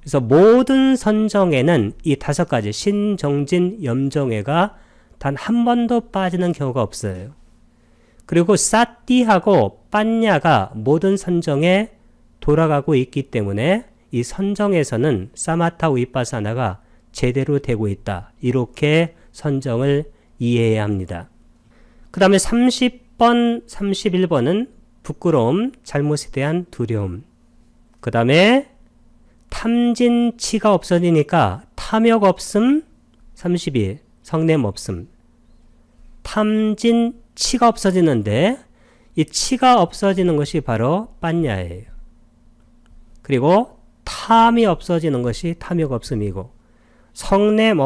그래서 모든 선정에는 이 5가지 신, 정진, 염, 정해가 단 한 번도 빠지는 경우가 없어요. 그리고 사띠하고 빤냐가 모든 선정에 돌아가고 있기 때문에 이 선정에서는 사마타 위파사나가 제대로 되고 있다. 이렇게 선정을 이해해야 합니다. 그 다음에 30번, 31번은 부끄러움, 잘못에 대한 두려움. 그 다음에 탐진치가 없어지니까 탐욕 없음, 32, 성냄 없음. 탐진치가 없어지는데 이 치가 없어지는 것이 바로 빤냐예요. 그리고 탐이 없어지는 것이 탐욕 없음이고 성냄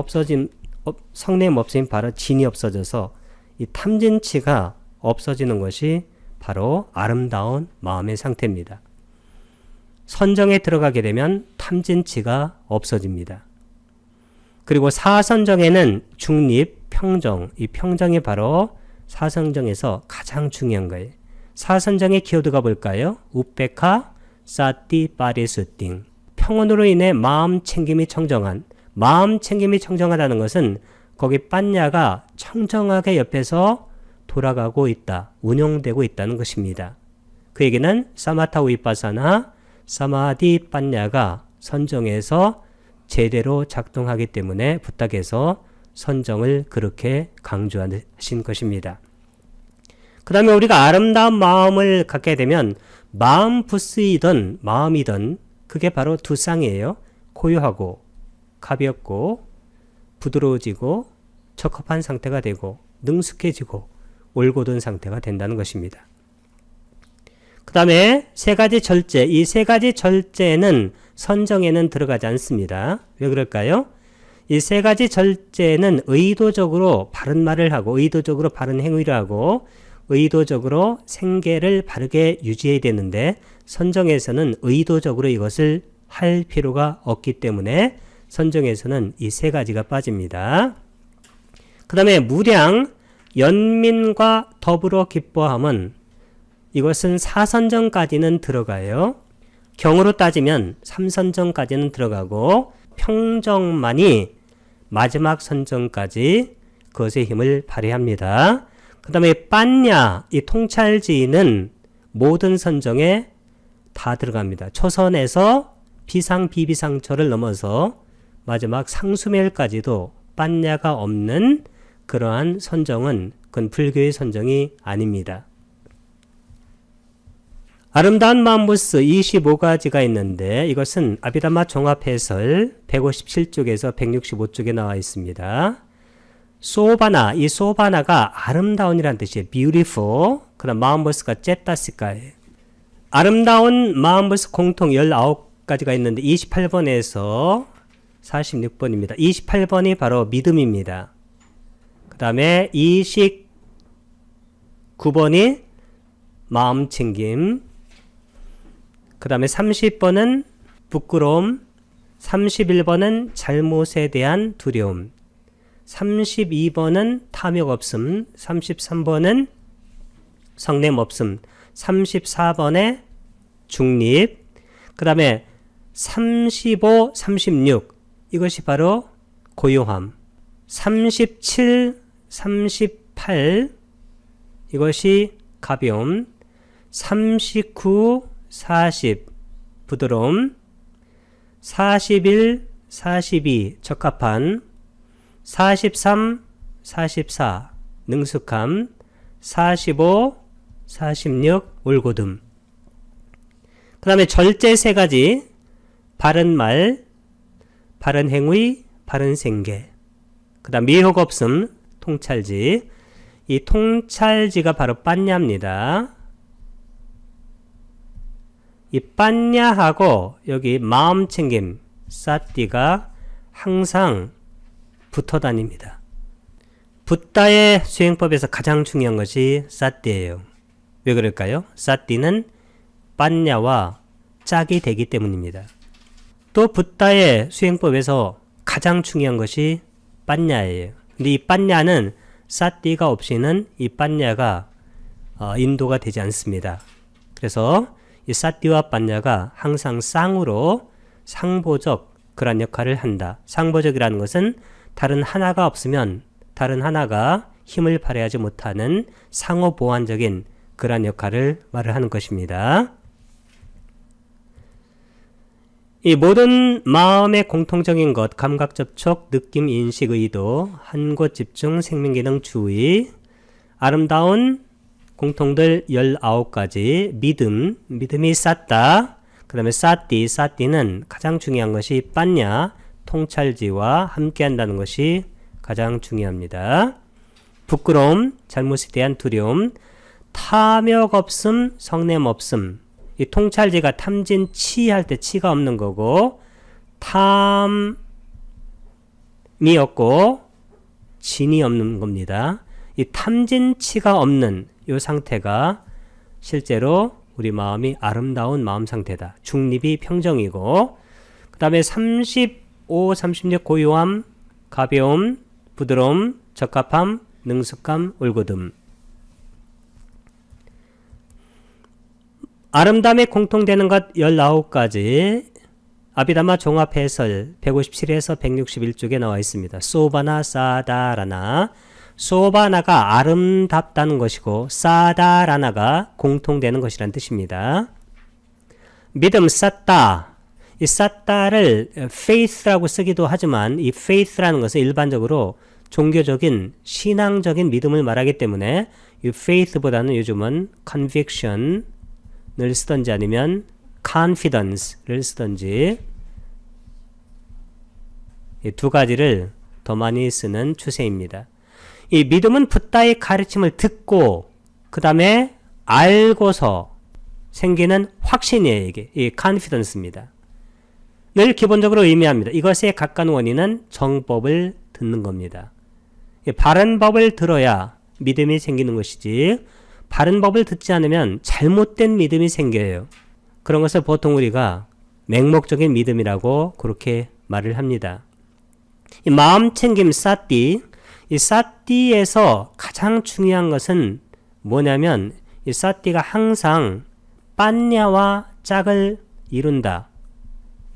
없음이 바로 진이 없어져서 이 탐진치가 없어지는 것이 바로 아름다운 마음의 상태입니다. 선정에 들어가게 되면 탐진치가 없어집니다. 그리고 사선정에는 중립, 평정, 이 평정이 바로 사선정에서 가장 중요한 거예요. 사선정의 키워드가 뭘까요? 우페카, 사띠, 파리수띵. 평온으로 인해 마음 챙김이 청정한, 마음 챙김이 청정하다는 것은 거기 빤냐가 청정하게 옆에서 돌아가고 있다, 운영되고 있다는 것입니다. 그 얘기는 사마타 위파사나 사마디 빤냐가 선정에서 제대로 작동하기 때문에 부탁해서 선정을 그렇게 강조하신 것입니다. 그 다음에 우리가 아름다운 마음을 갖게 되면 마음 부스이든 마음이든 그게 바로 두 쌍이에요. 고요하고 가볍고 부드러워지고 적합한 상태가 되고 능숙해지고 올곧은 상태가 된다는 것입니다. 그 다음에 3가지 절제, 이 3가지 절제는 선정에는 들어가지 않습니다. 왜 그럴까요? 이 3가지 절제는 의도적으로 바른 말을 하고 의도적으로 바른 행위를 하고 의도적으로 생계를 바르게 유지해야 되는데 선정에서는 의도적으로 이것을 할 필요가 없기 때문에 선정에서는 이 3가지가 빠집니다. 그 다음에 무량, 연민과 더불어 기뻐함은 이것은 4선정까지는 들어가요. 경으로 따지면 3선정까지는 들어가고 평정만이 마지막 선정까지 그것의 힘을 발휘합니다. 그 다음에 빤냐, 이 통찰지는 모든 선정에 다 들어갑니다. 초선에서 비상, 비비상처를 넘어서 마지막 상수멸까지도 빤냐가 없는 그러한 선정은 그건 불교의 선정이 아닙니다. 아름다운 마음부스 25가지가 있는데 이것은 아비담마 종합해설 157쪽에서 165쪽에 나와 있습니다. 소바나, 이 소바나가 아름다운이라는 뜻이에요. beautiful. 그다음 마음부스가 제타시카예요. 아름다운 마음부스 공통 19가지가 있는데 28번에서 46번입니다. 28번이 바로 믿음입니다. 그 다음에 29번이 마음챙김, 그 다음에 30번은 부끄러움, 31번은 잘못에 대한 두려움, 32번은 탐욕 없음, 33번은 성냄 없음, 34번에 중립, 그 다음에 35, 36 이것이 바로 고요함, 37, 38 이것이 가벼움, 39, 40 부드러움, 41, 42 적합한, 43, 44 능숙함, 45, 46 올곧음. 그 다음에 절제 3가지 바른 말, 바른 행위, 바른 생계. 그 다음 미혹 없음, 통찰지. 이 통찰지가 바로 빤냐입니다. 이 빤냐하고 여기 마음챙김, 사띠가 항상 붙어 다닙니다. 붓다의 수행법에서 가장 중요한 것이 사띠예요. 왜 그럴까요? 사띠는 빠냐와 짝이 되기 때문입니다. 또 붓다의 수행법에서 가장 중요한 것이 빠냐예요. 근데 이 빠냐는 사띠가 없이는 이 빠냐가 인도가 되지 않습니다. 그래서 이 사띠와 빠냐가 항상 쌍으로 상보적 그런 역할을 한다. 상보적이라는 것은 다른 하나가 없으면 다른 하나가 힘을 발휘하지 못하는 상호 보완적인 그런 역할을 말을 하는 것입니다. 이 모든 마음의 공통적인 것, 감각 접촉, 느낌, 인식, 의도, 한 곳 집중, 생명기능, 주의, 아름다운 공통들 19가지, 믿음이 쌌다. 그 다음에 사띠는 가장 중요한 것이 빠냐, 통찰지와 함께 한다는 것이 가장 중요합니다. 부끄러움, 잘못에 대한 두려움, 탐욕 없음, 성냄 없음. 이 통찰지가 탐진치 할 때 치가 없는 거고, 탐이 없고 진이 없는 겁니다. 이 탐진치가 없는 이 상태가 실제로 우리 마음이 아름다운 마음 상태다. 중립이 평정이고, 그 다음에 35, 36 고요함, 가벼움, 부드러움, 적합함, 능숙함, 올곧음. 아름다움에 공통되는 것 19가지, 아비다마 종합해설 157에서 161쪽에 나와 있습니다. 소바나 사다라나. 소바나가 아름답다는 것이고 사다라나가 공통되는 것이라는 뜻입니다. 믿음, 쌌다. 이 쌌다를 faith라고 쓰기도 하지만 이 faith라는 것은 일반적으로 종교적인 신앙적인 믿음을 말하기 때문에 이 faith보다는 요즘은 conviction을 쓰던지 아니면 confidence를 쓰던지 이 두 가지를 더 많이 쓰는 추세입니다. 이 믿음은 붓다의 가르침을 듣고 그 다음에 알고서 생기는 확신이에요. 이게 이 confidence입니다. 늘 기본적으로 의미합니다. 이것의 각간 원인은 정법을 듣는 겁니다. 바른 법을 들어야 믿음이 생기는 것이지 바른 법을 듣지 않으면 잘못된 믿음이 생겨요. 그런 것을 보통 우리가 맹목적인 믿음이라고 그렇게 말을 합니다. 이 마음 챙김 사띠, 이 사띠에서 가장 중요한 것은 뭐냐면 이 사띠가 항상 빠냐와 짝을 이룬다.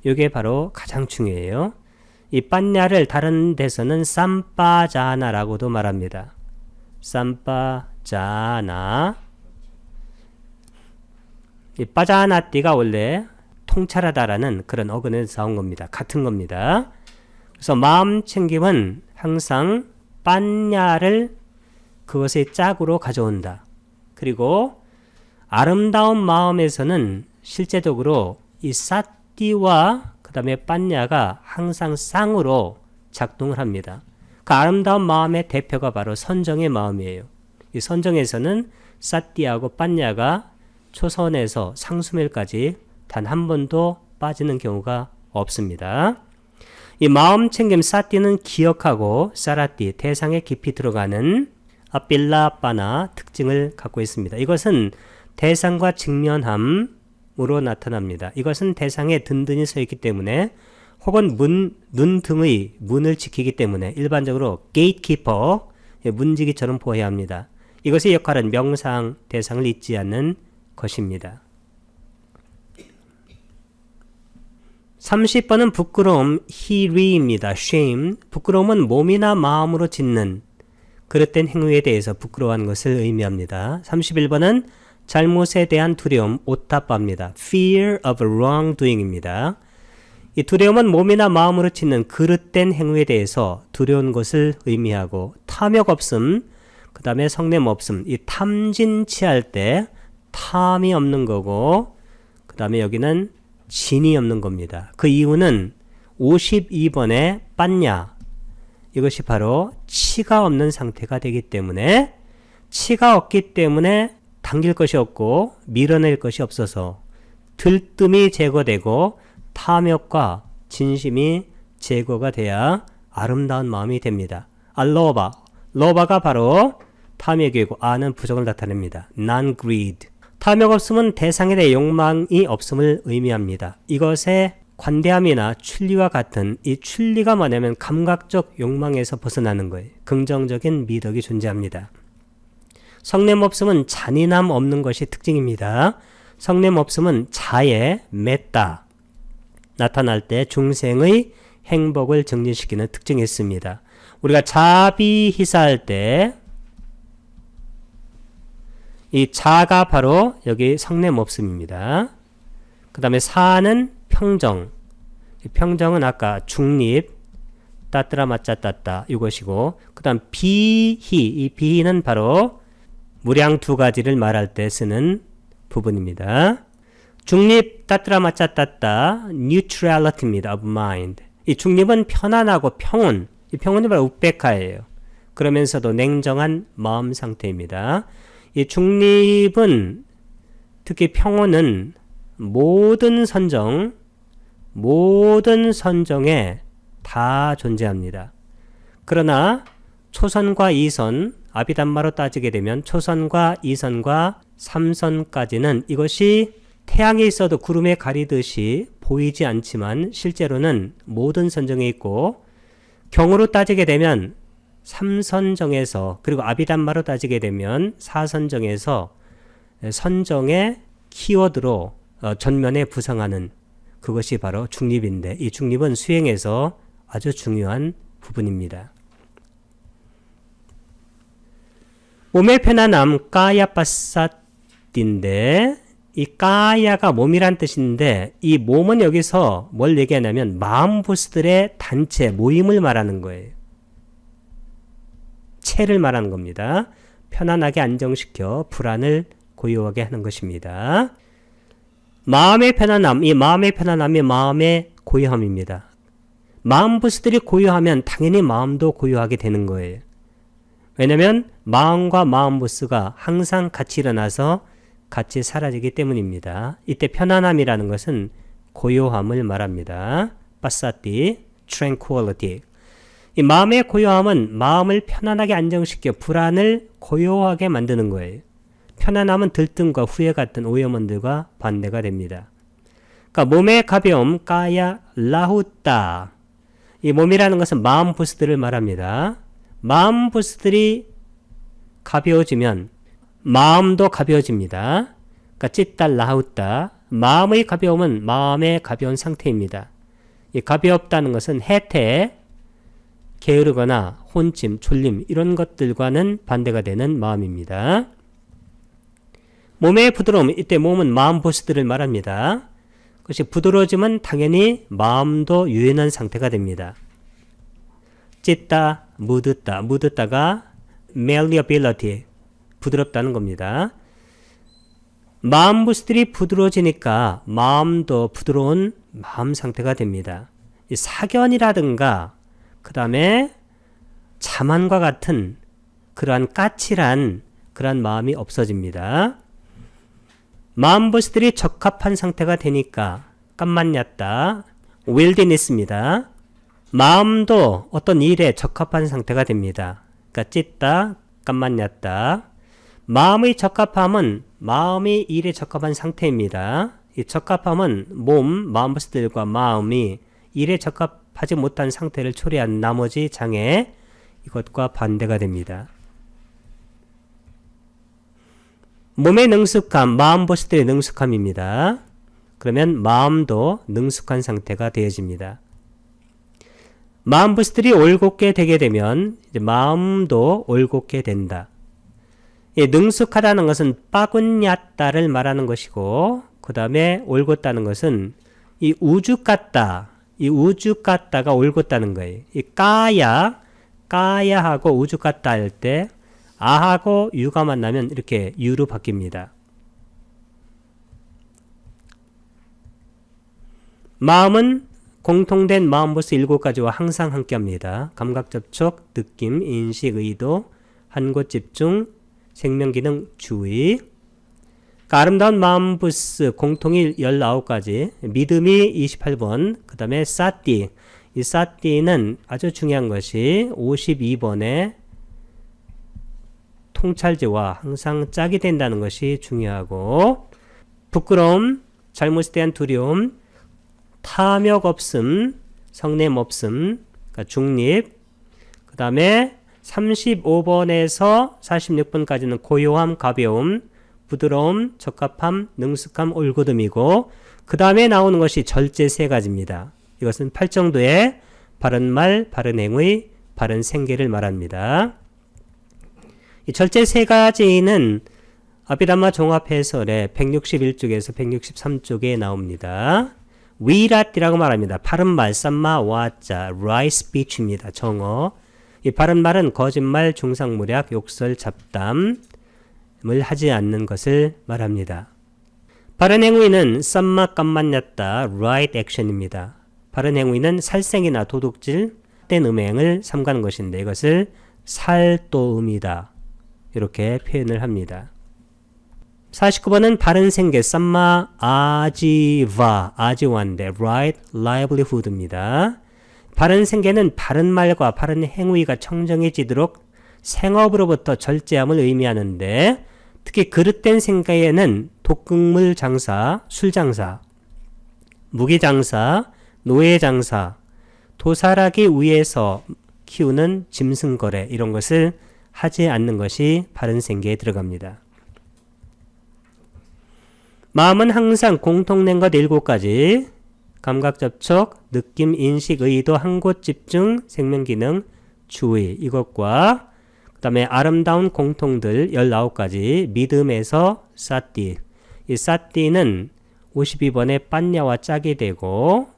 이게 바로 가장 중요해요. 이 빠냐를 다른 데서는 쌈빠자나라고도 말합니다. 쌈빠자나. 이 빠자나띠가 원래 통찰하다라는 그런 어근에서 나온 겁니다. 같은 겁니다. 그래서 마음 챙김은 항상 빠냐를 그것의 짝으로 가져온다. 그리고 아름다운 마음에서는 실제적으로 이 사띠와 그 다음에 빠냐가 항상 쌍으로 작동을 합니다. 그 아름다운 마음의 대표가 바로 선정의 마음이에요. 이 선정에서는 사띠하고 빠냐가 초선에서 상수멜까지 단 한 번도 빠지는 경우가 없습니다. 이 마음 챙김 사띠는 기억하고 사라띠 대상에 깊이 들어가는 아필라빠나 특징을 갖고 있습니다. 이것은 대상과 직면함으로 나타납니다. 이것은 대상에 든든히 서 있기 때문에 혹은 눈 등의 문을 지키기 때문에 일반적으로 게이트키퍼, 문지기처럼 보아야 합니다. 이것의 역할은 명상, 대상을 잊지 않는 것입니다. 30번은 부끄러움, 희리입니다. shame. 부끄러움은 몸이나 마음으로 짓는 그릇된 행위에 대해서 부끄러워하는 것을 의미합니다. 31번은 잘못에 대한 두려움, 오타빠입니다. fear of wrongdoing입니다. 이 두려움은 몸이나 마음으로 짓는 그릇된 행위에 대해서 두려운 것을 의미하고 탐욕 없음, 그 다음에 성냄 없음, 이 탐진치할 때 탐이 없는 거고 그 다음에 여기는 진이 없는 겁니다. 그 이유는 52번의 빠냐, 이것이 바로 치가 없는 상태가 되기 때문에 치가 없기 때문에 당길 것이 없고 밀어낼 것이 없어서 들뜸이 제거되고 탐욕과 진심이 제거가 돼야 아름다운 마음이 됩니다. 알로바, 러바가 바로 탐욕이고 아는 부족을 나타냅니다. non-greed. 탐욕 없음은 대상에 대해 욕망이 없음을 의미합니다. 이것의 관대함이나 출리와 같은 이 출리가 뭐냐면 감각적 욕망에서 벗어나는 거예요. 긍정적인 미덕이 존재합니다. 성냄 없음은 잔인함 없는 것이 특징입니다. 성냄 없음은 자에 맺다 나타날 때 중생의 행복을 증진시키는 특징이 있습니다. 우리가 자비희사할 때 이 자가 바로 여기 성냄 없음입니다. 그 다음에 사는 평정. 평정은 아까 중립, 따뜨라 맞자 따따 이것이고, 그 다음 비희. 이 비희는 바로 무량 두 가지를 말할 때 쓰는 부분입니다. 중립, 따뜨라 맞자 따따, neutrality입니다. of mind. 이 중립은 편안하고 평온. 이 평온이 바로 우백카예요. 그러면서도 냉정한 마음 상태입니다. 이 중립은 특히 평온은 모든 선정에 다 존재합니다. 그러나 초선과 이선, 아비담마로 따지게 되면 초선과 이선과 삼선까지는 이것이 태양에 있어도 구름에 가리듯이 보이지 않지만 실제로는 모든 선정에 있고, 경으로 따지게 되면 삼선정에서 그리고 아비담마로 따지게 되면 사선정에서 선정의 키워드로 전면에 부상하는 그것이 바로 중립인데, 이 중립은 수행에서 아주 중요한 부분입니다. 몸의 편안함 까야빠삿인데, 이 까야가 몸이란 뜻인데 이 몸은 여기서 뭘 얘기하냐면 마음부스들의 단체, 모임을 말하는 거예요. 체를 말하는 겁니다. 편안하게 안정시켜 불안을 고요하게 하는 것입니다. 마음의 편안함, 이 마음의 편안함이 마음의 고요함입니다. 마음부스들이 고요하면 당연히 마음도 고요하게 되는 거예요. 왜냐하면 마음과 마음부스가 항상 같이 일어나서 같이 사라지기 때문입니다. 이때 편안함이라는 것은 고요함을 말합니다. 빠사티, tranquility. 이 마음의 고요함은 마음을 편안하게 안정시켜 불안을 고요하게 만드는 거예요. 편안함은 들뜸과 후회 같은 오염원들과 반대가 됩니다. 그러니까 몸의 가벼움, 까야 라후따. 이 몸이라는 것은 마음 부스들을 말합니다. 마음 부스들이 가벼워지면 마음도 가벼워집니다. 그러니까 찌따 라후따. 마음의 가벼움은 마음의 가벼운 상태입니다. 이 가볍다는 것은 해태, 게으르거나 혼침, 졸림 이런 것들과는 반대가 되는 마음입니다. 몸의 부드러움, 이때 몸은 마음 보스들을 말합니다. 그것이 부드러워지면 당연히 마음도 유연한 상태가 됩니다. 찢다, 묻었다, 묻었다가 malleability, 부드럽다는 겁니다. 마음 보스들이 부드러워지니까 마음도 부드러운 마음 상태가 됩니다. 이 사견이라든가 그 다음에 자만과 같은 그러한 까칠한 그러한 마음이 없어집니다. 마음보스들이 적합한 상태가 되니까 깜만였다, 웰디니스입니다. 마음도 어떤 일에 적합한 상태가 됩니다. 그러니까 찢다, 깜만였다. 마음의 적합함은 마음이 일에 적합한 상태입니다. 이 적합함은 몸, 마음보스들과 마음이 일에 적합하지 못한 상태를 초래한 나머지 장애, 이것과 반대가 됩니다. 몸의 능숙함, 마음 보스들의 능숙함입니다. 그러면 마음도 능숙한 상태가 되어집니다. 마음 보스들이 올곧게 되게 되면 이제 마음도 올곧게 된다. 이 능숙하다는 것은 빠군야따를 말하는 것이고, 그 다음에 올곧다는 것은 이 우주 같다, 이 우주 같다가 올곧다는 거예요. 이 까야하고 우주 같다 할 때 아하고 유가 만나면 이렇게 유로 바뀝니다. 마음은 공통된 마음보스 7가지와 항상 함께합니다. 감각접촉, 느낌, 인식, 의도, 한곳 집중, 생명기능, 주의. 그러니까 아름다운 마음부스 공통이 19가지, 믿음이 28번, 그 다음에 사띠. 이 사띠는 아주 중요한 것이 52번에 통찰지와 항상 짝이 된다는 것이 중요하고, 부끄러움, 잘못에 대한 두려움, 탐욕 없음, 성냄 없음, 그러니까 중립. 그 다음에 35번에서 46번까지는 고요함, 가벼움, 부드러움, 적합함, 능숙함, 올곧음이고, 그 다음에 나오는 것이 절제 세 가지입니다. 이것은 8정도의 바른 말, 바른 행위, 바른 생계를 말합니다. 이 절제 세 가지는 아비담마 종합해설의 161쪽에서 163쪽에 나옵니다. 위라띠라고 말합니다. 바른 말, 쌈마, 와자, right speech입니다. 정어. 이 바른 말은 거짓말, 중상무략, 욕설, 잡담을 하지 않는 것을 말합니다. 바른 행위는 쌈마, 깜만났다, right action입니다. 바른 행위는 살생이나 도둑질, 된 음행을 삼가는 것인데 이것을 살도음이다. 이렇게 표현을 합니다. 49번은 바른 생계, 쌈마, 아지와인데 right livelihood입니다. 바른 생계는 바른 말과 바른 행위가 청정해지도록 생업으로부터 절제함을 의미하는데, 특히 그릇된 생계에는 독극물 장사, 술 장사, 무기 장사, 노예 장사, 도살하기 위해서 키우는 짐승 거래, 이런 것을 하지 않는 것이 바른 생계에 들어갑니다. 마음은 항상 공통된 것 7가지, 감각 접촉, 느낌, 인식, 의도, 한 곳 집중, 생명기능, 주의, 이것과 그 다음에 아름다운 공통들 19가지, 믿음에서 사띠. 이 사띠는 52번에 빤냐와 짝이 되고,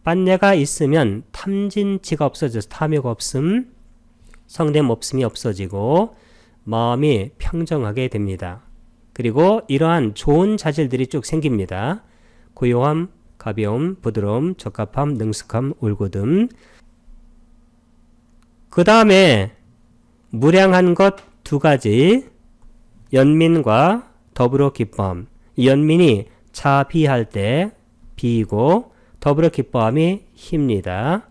빤냐가 있으면 탐진치가 없어져서 탐욕 없음, 성냄 없음이 없어지고 마음이 평정하게 됩니다. 그리고 이러한 좋은 자질들이 쭉 생깁니다. 고요함, 가벼움, 부드러움, 적합함, 능숙함, 올곧음. 그 다음에 무량한 것 2가지, 연민과 더불어 기뻐함. 이 연민이 자비할 때 비이고 더불어 기뻐함이 힘입니다.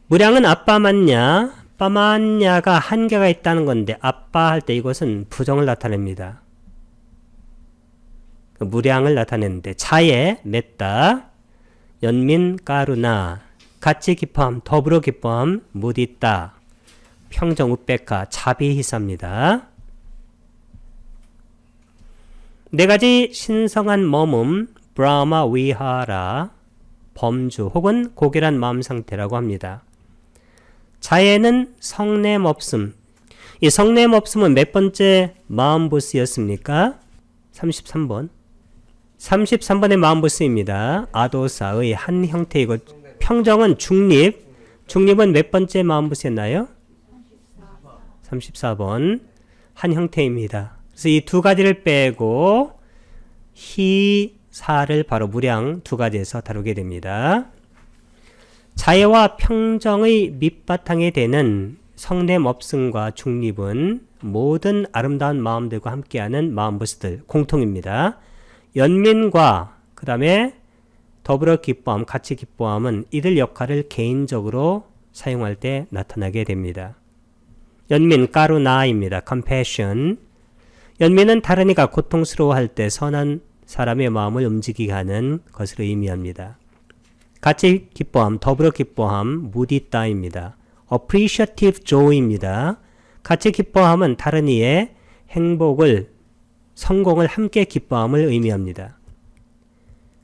무량은 아빠 맞냐, 빠맞냐가 한계가 있다는 건데, 아빠 할 때 이것은 부정을 나타냅니다. 무량을 나타내는데, 자에 맺다, 연민 까루나, 같이 기뻐함, 더불어 기뻐함, 무디따, 평정 우백하, 자비희사입니다. 4가지 신성한 머문, 브라마 위하라, 범주 혹은 고결한 마음 상태라고 합니다. 자에는 성냄 없음. 이 성냄 없음은 몇 번째 마음부스였습니까? 33번. 33번의 마음부스입니다. 아도사의 한 형태이고, 평정은 중립. 중립은 몇 번째 마음부스였나요? 34번. 한 형태입니다. 그래서 이 2가지를 빼고 희사를 바로 무량 2가지에서 다루게 됩니다. 자애와 평정의 밑바탕이 되는 성냄 없음과 중립은 모든 아름다운 마음들과 함께하는 마음부스들 공통입니다. 연민과 그 다음에 더불어 기뻐함, 같이 기뻐함은 이들 역할을 개인적으로 사용할 때 나타나게 됩니다. 연민, 까루나입니다. compassion. 연민은 다른 이가 고통스러워할 때 선한 사람의 마음을 움직이게 하는 것을 의미합니다. 같이 기뻐함, 더불어 기뻐함, 무디따입니다. appreciative joy입니다. 같이 기뻐함은 다른 이의 행복을, 성공을 함께 기뻐함을 의미합니다.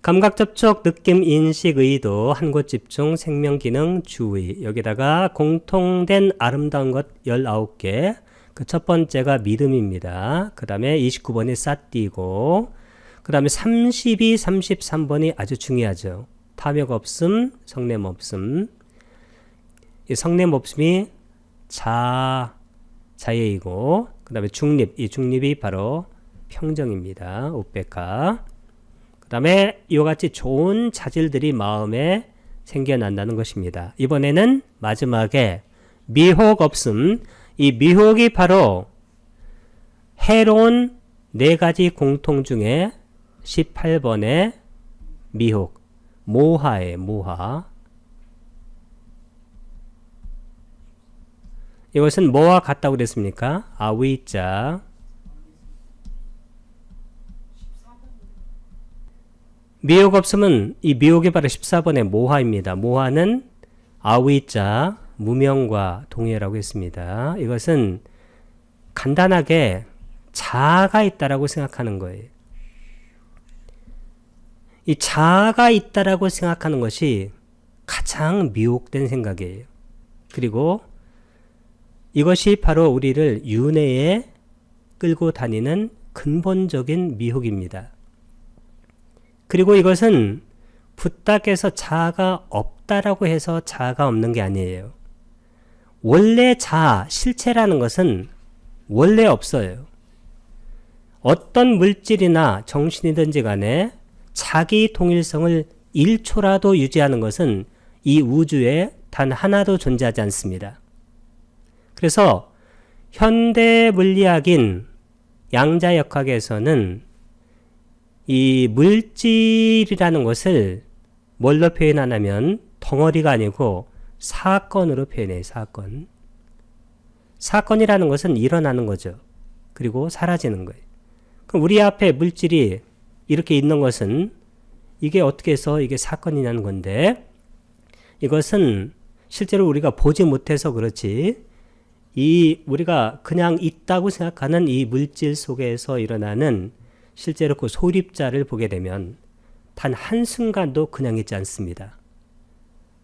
감각 접촉, 느낌, 인식, 의도, 한 곳 집중, 생명 기능, 주의. 여기다가 공통된 아름다운 것 19개. 그 첫 번째가 믿음입니다. 그 다음에 29번이 사띠고, 그 다음에 32, 33번이 아주 중요하죠. 탐욕 없음, 성냄 없음. 이 성냄 없음이 자예이고, 그 다음에 중립, 이 중립이 바로 평정입니다. 우백하. 그 다음에 이와 같이 좋은 자질들이 마음에 생겨난다는 것입니다. 이번에는 마지막에 미혹 없음. 이 미혹이 바로 해로운 4가지 공통 중에 18번의 미혹, 모하의 모하. 이것은 뭐와 같다고 그랬습니까? 아위자, 미혹 없음은 이 미혹이 바로 14번의 모화입니다. 모화는 아위자 무명과 동의어라고 했습니다. 이것은 간단하게 자아가 있다라고 생각하는 거예요. 이 자아가 있다라고 생각하는 것이 가장 미혹된 생각이에요. 그리고 이것이 바로 우리를 윤회에 끌고 다니는 근본적인 미혹입니다. 그리고 이것은 붓닥에서 자아가 없다라고 해서 자아가 없는 게 아니에요. 원래 자아, 실체라는 것은 원래 없어요. 어떤 물질이나 정신이든지 간에 자기 동일성을 1초라도 유지하는 것은 이 우주에 단 하나도 존재하지 않습니다. 그래서 현대 물리학인 양자역학에서는 이 물질이라는 것을 뭘로 표현하냐면 덩어리가 아니고 사건으로 표현해요. 사건. 사건이라는 것은 일어나는 거죠. 그리고 사라지는 거예요. 그럼 우리 앞에 물질이 이렇게 있는 것은 이게 어떻게 해서 이게 사건이냐는 건데, 이것은 실제로 우리가 보지 못해서 그렇지, 우리가 그냥 있다고 생각하는 이 물질 속에서 일어나는 실제로 그 소립자를 보게 되면 단 한순간도 그냥 있지 않습니다.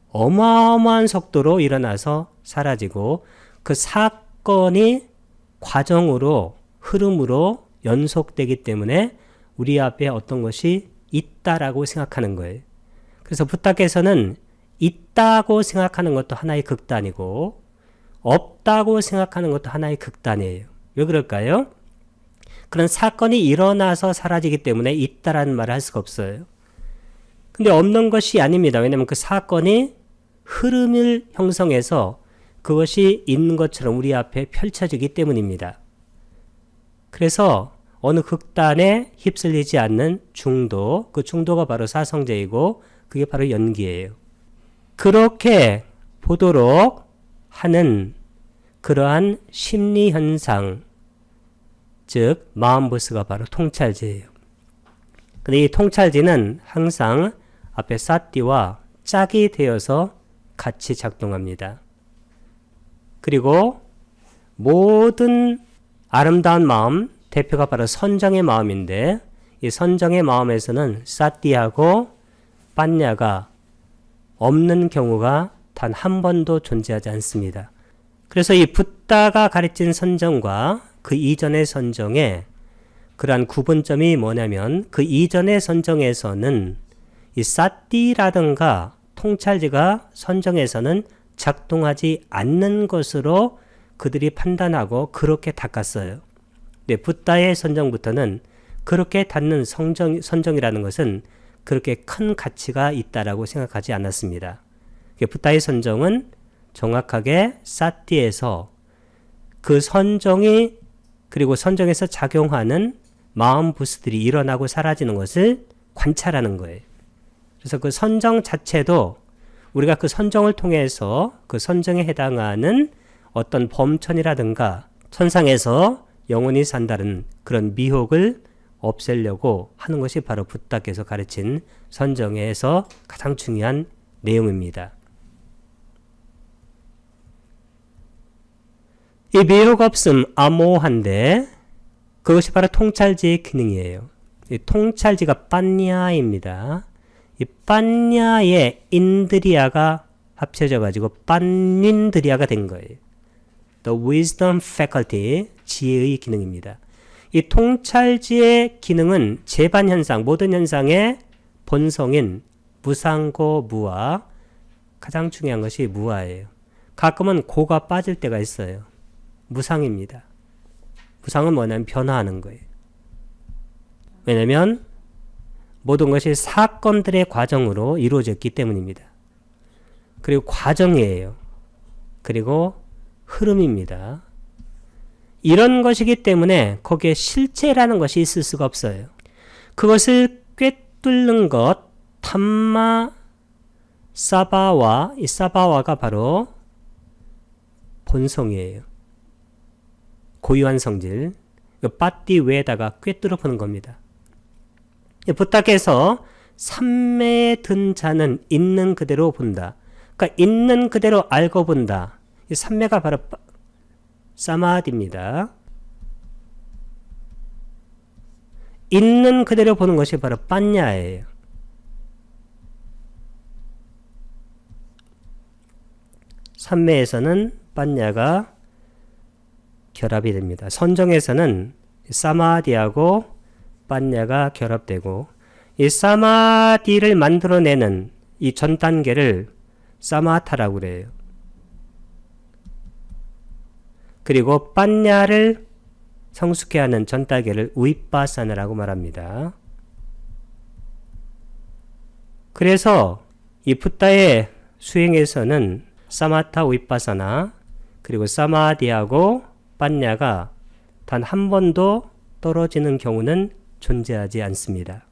어마어마한 속도로 일어나서 사라지고 그 사건이 과정으로 흐름으로 연속되기 때문에 우리 앞에 어떤 것이 있다라고 생각하는 거예요. 그래서 부탁에서는 있다고 생각하는 것도 하나의 극단이고 없다고 생각하는 것도 하나의 극단이에요. 왜 그럴까요? 그런 사건이 일어나서 사라지기 때문에 있다라는 말을 할 수가 없어요. 근데 없는 것이 아닙니다. 왜냐하면 그 사건이 흐름을 형성해서 그것이 있는 것처럼 우리 앞에 펼쳐지기 때문입니다. 그래서 어느 극단에 휩쓸리지 않는 중도, 그 중도가 바로 사성제이고 그게 바로 연기예요. 그렇게 보도록 하는 그러한 심리현상, 즉 마음부스가 바로 통찰지예요. 근데 이 통찰지는 항상 앞에 사띠와 짝이 되어서 같이 작동합니다. 그리고 모든 아름다운 마음, 대표가 바로 선정의 마음인데 이 선정의 마음에서는 사띠하고 빠냐가 없는 경우가 단 한 번도 존재하지 않습니다. 그래서 이 붓다가 가르친 선정과 그 이전의 선정에 그러한 구분점이 뭐냐면 그 이전의 선정에서는 이 사띠라든가 통찰지가 선정에서는 작동하지 않는 것으로 그들이 판단하고 그렇게 닦았어요. 네, 붓다의 선정부터는 그렇게 닫는 선정이라는 것은 그렇게 큰 가치가 있다라고 생각하지 않았습니다. 붓다의 선정은 정확하게 사띠에서 그 선정이 그리고 선정에서 작용하는 마음 부스들이 일어나고 사라지는 것을 관찰하는 거예요. 그래서 그 선정 자체도 우리가 그 선정을 통해서 그 선정에 해당하는 어떤 범천이라든가 천상에서 영원히 산다는 그런 미혹을 없애려고 하는 것이 바로 붓다께서 가르친 선정에서 가장 중요한 내용입니다. 이 미혹 없음 암호한데 그것이 바로 통찰지의 기능이에요. 이 통찰지가 빤냐입니다. 이 빤냐의 인드리아가 합쳐져 가지고 빤윈드리아가 된 거예요. The Wisdom Faculty, 지혜의 기능입니다. 이 통찰지의 기능은 재반 현상, 모든 현상의 본성인 무상고 무아, 가장 중요한 것이 무아예요. 가끔은 고가 빠질 때가 있어요. 무상입니다. 무상은 뭐냐면 변화하는 거예요. 왜냐하면 모든 것이 사건들의 과정으로 이루어졌기 때문입니다. 그리고 과정이에요. 그리고 흐름입니다. 이런 것이기 때문에 거기에 실체라는 것이 있을 수가 없어요. 그것을 꿰뚫는 것, 탐마 사바와, 이 사바와가 바로 본성이에요. 고유한 성질, 빠띠 외에다가 꿰뚫어 보는 겁니다. 부탁해서 삼매에 든 자는 있는 그대로 본다. 그러니까 있는 그대로 알고 본다. 이 삼매가 바로 사마디입니다. 있는 그대로 보는 것이 바로 빠냐예요. 삼매에서는 빠냐가 결합이 됩니다. 선정에서는 사마디하고 빠냐가 결합되고 이 사마디를 만들어내는 이 전 단계를 사마타라고 그래요. 그리고 빠냐를 성숙해 하는 전 단계를 위빠사나라고 말합니다. 그래서 이 붓다의 수행에서는 사마타 위빠사나 그리고 사마디하고 빠냐가 단 한 번도 떨어지는 경우는 존재하지 않습니다.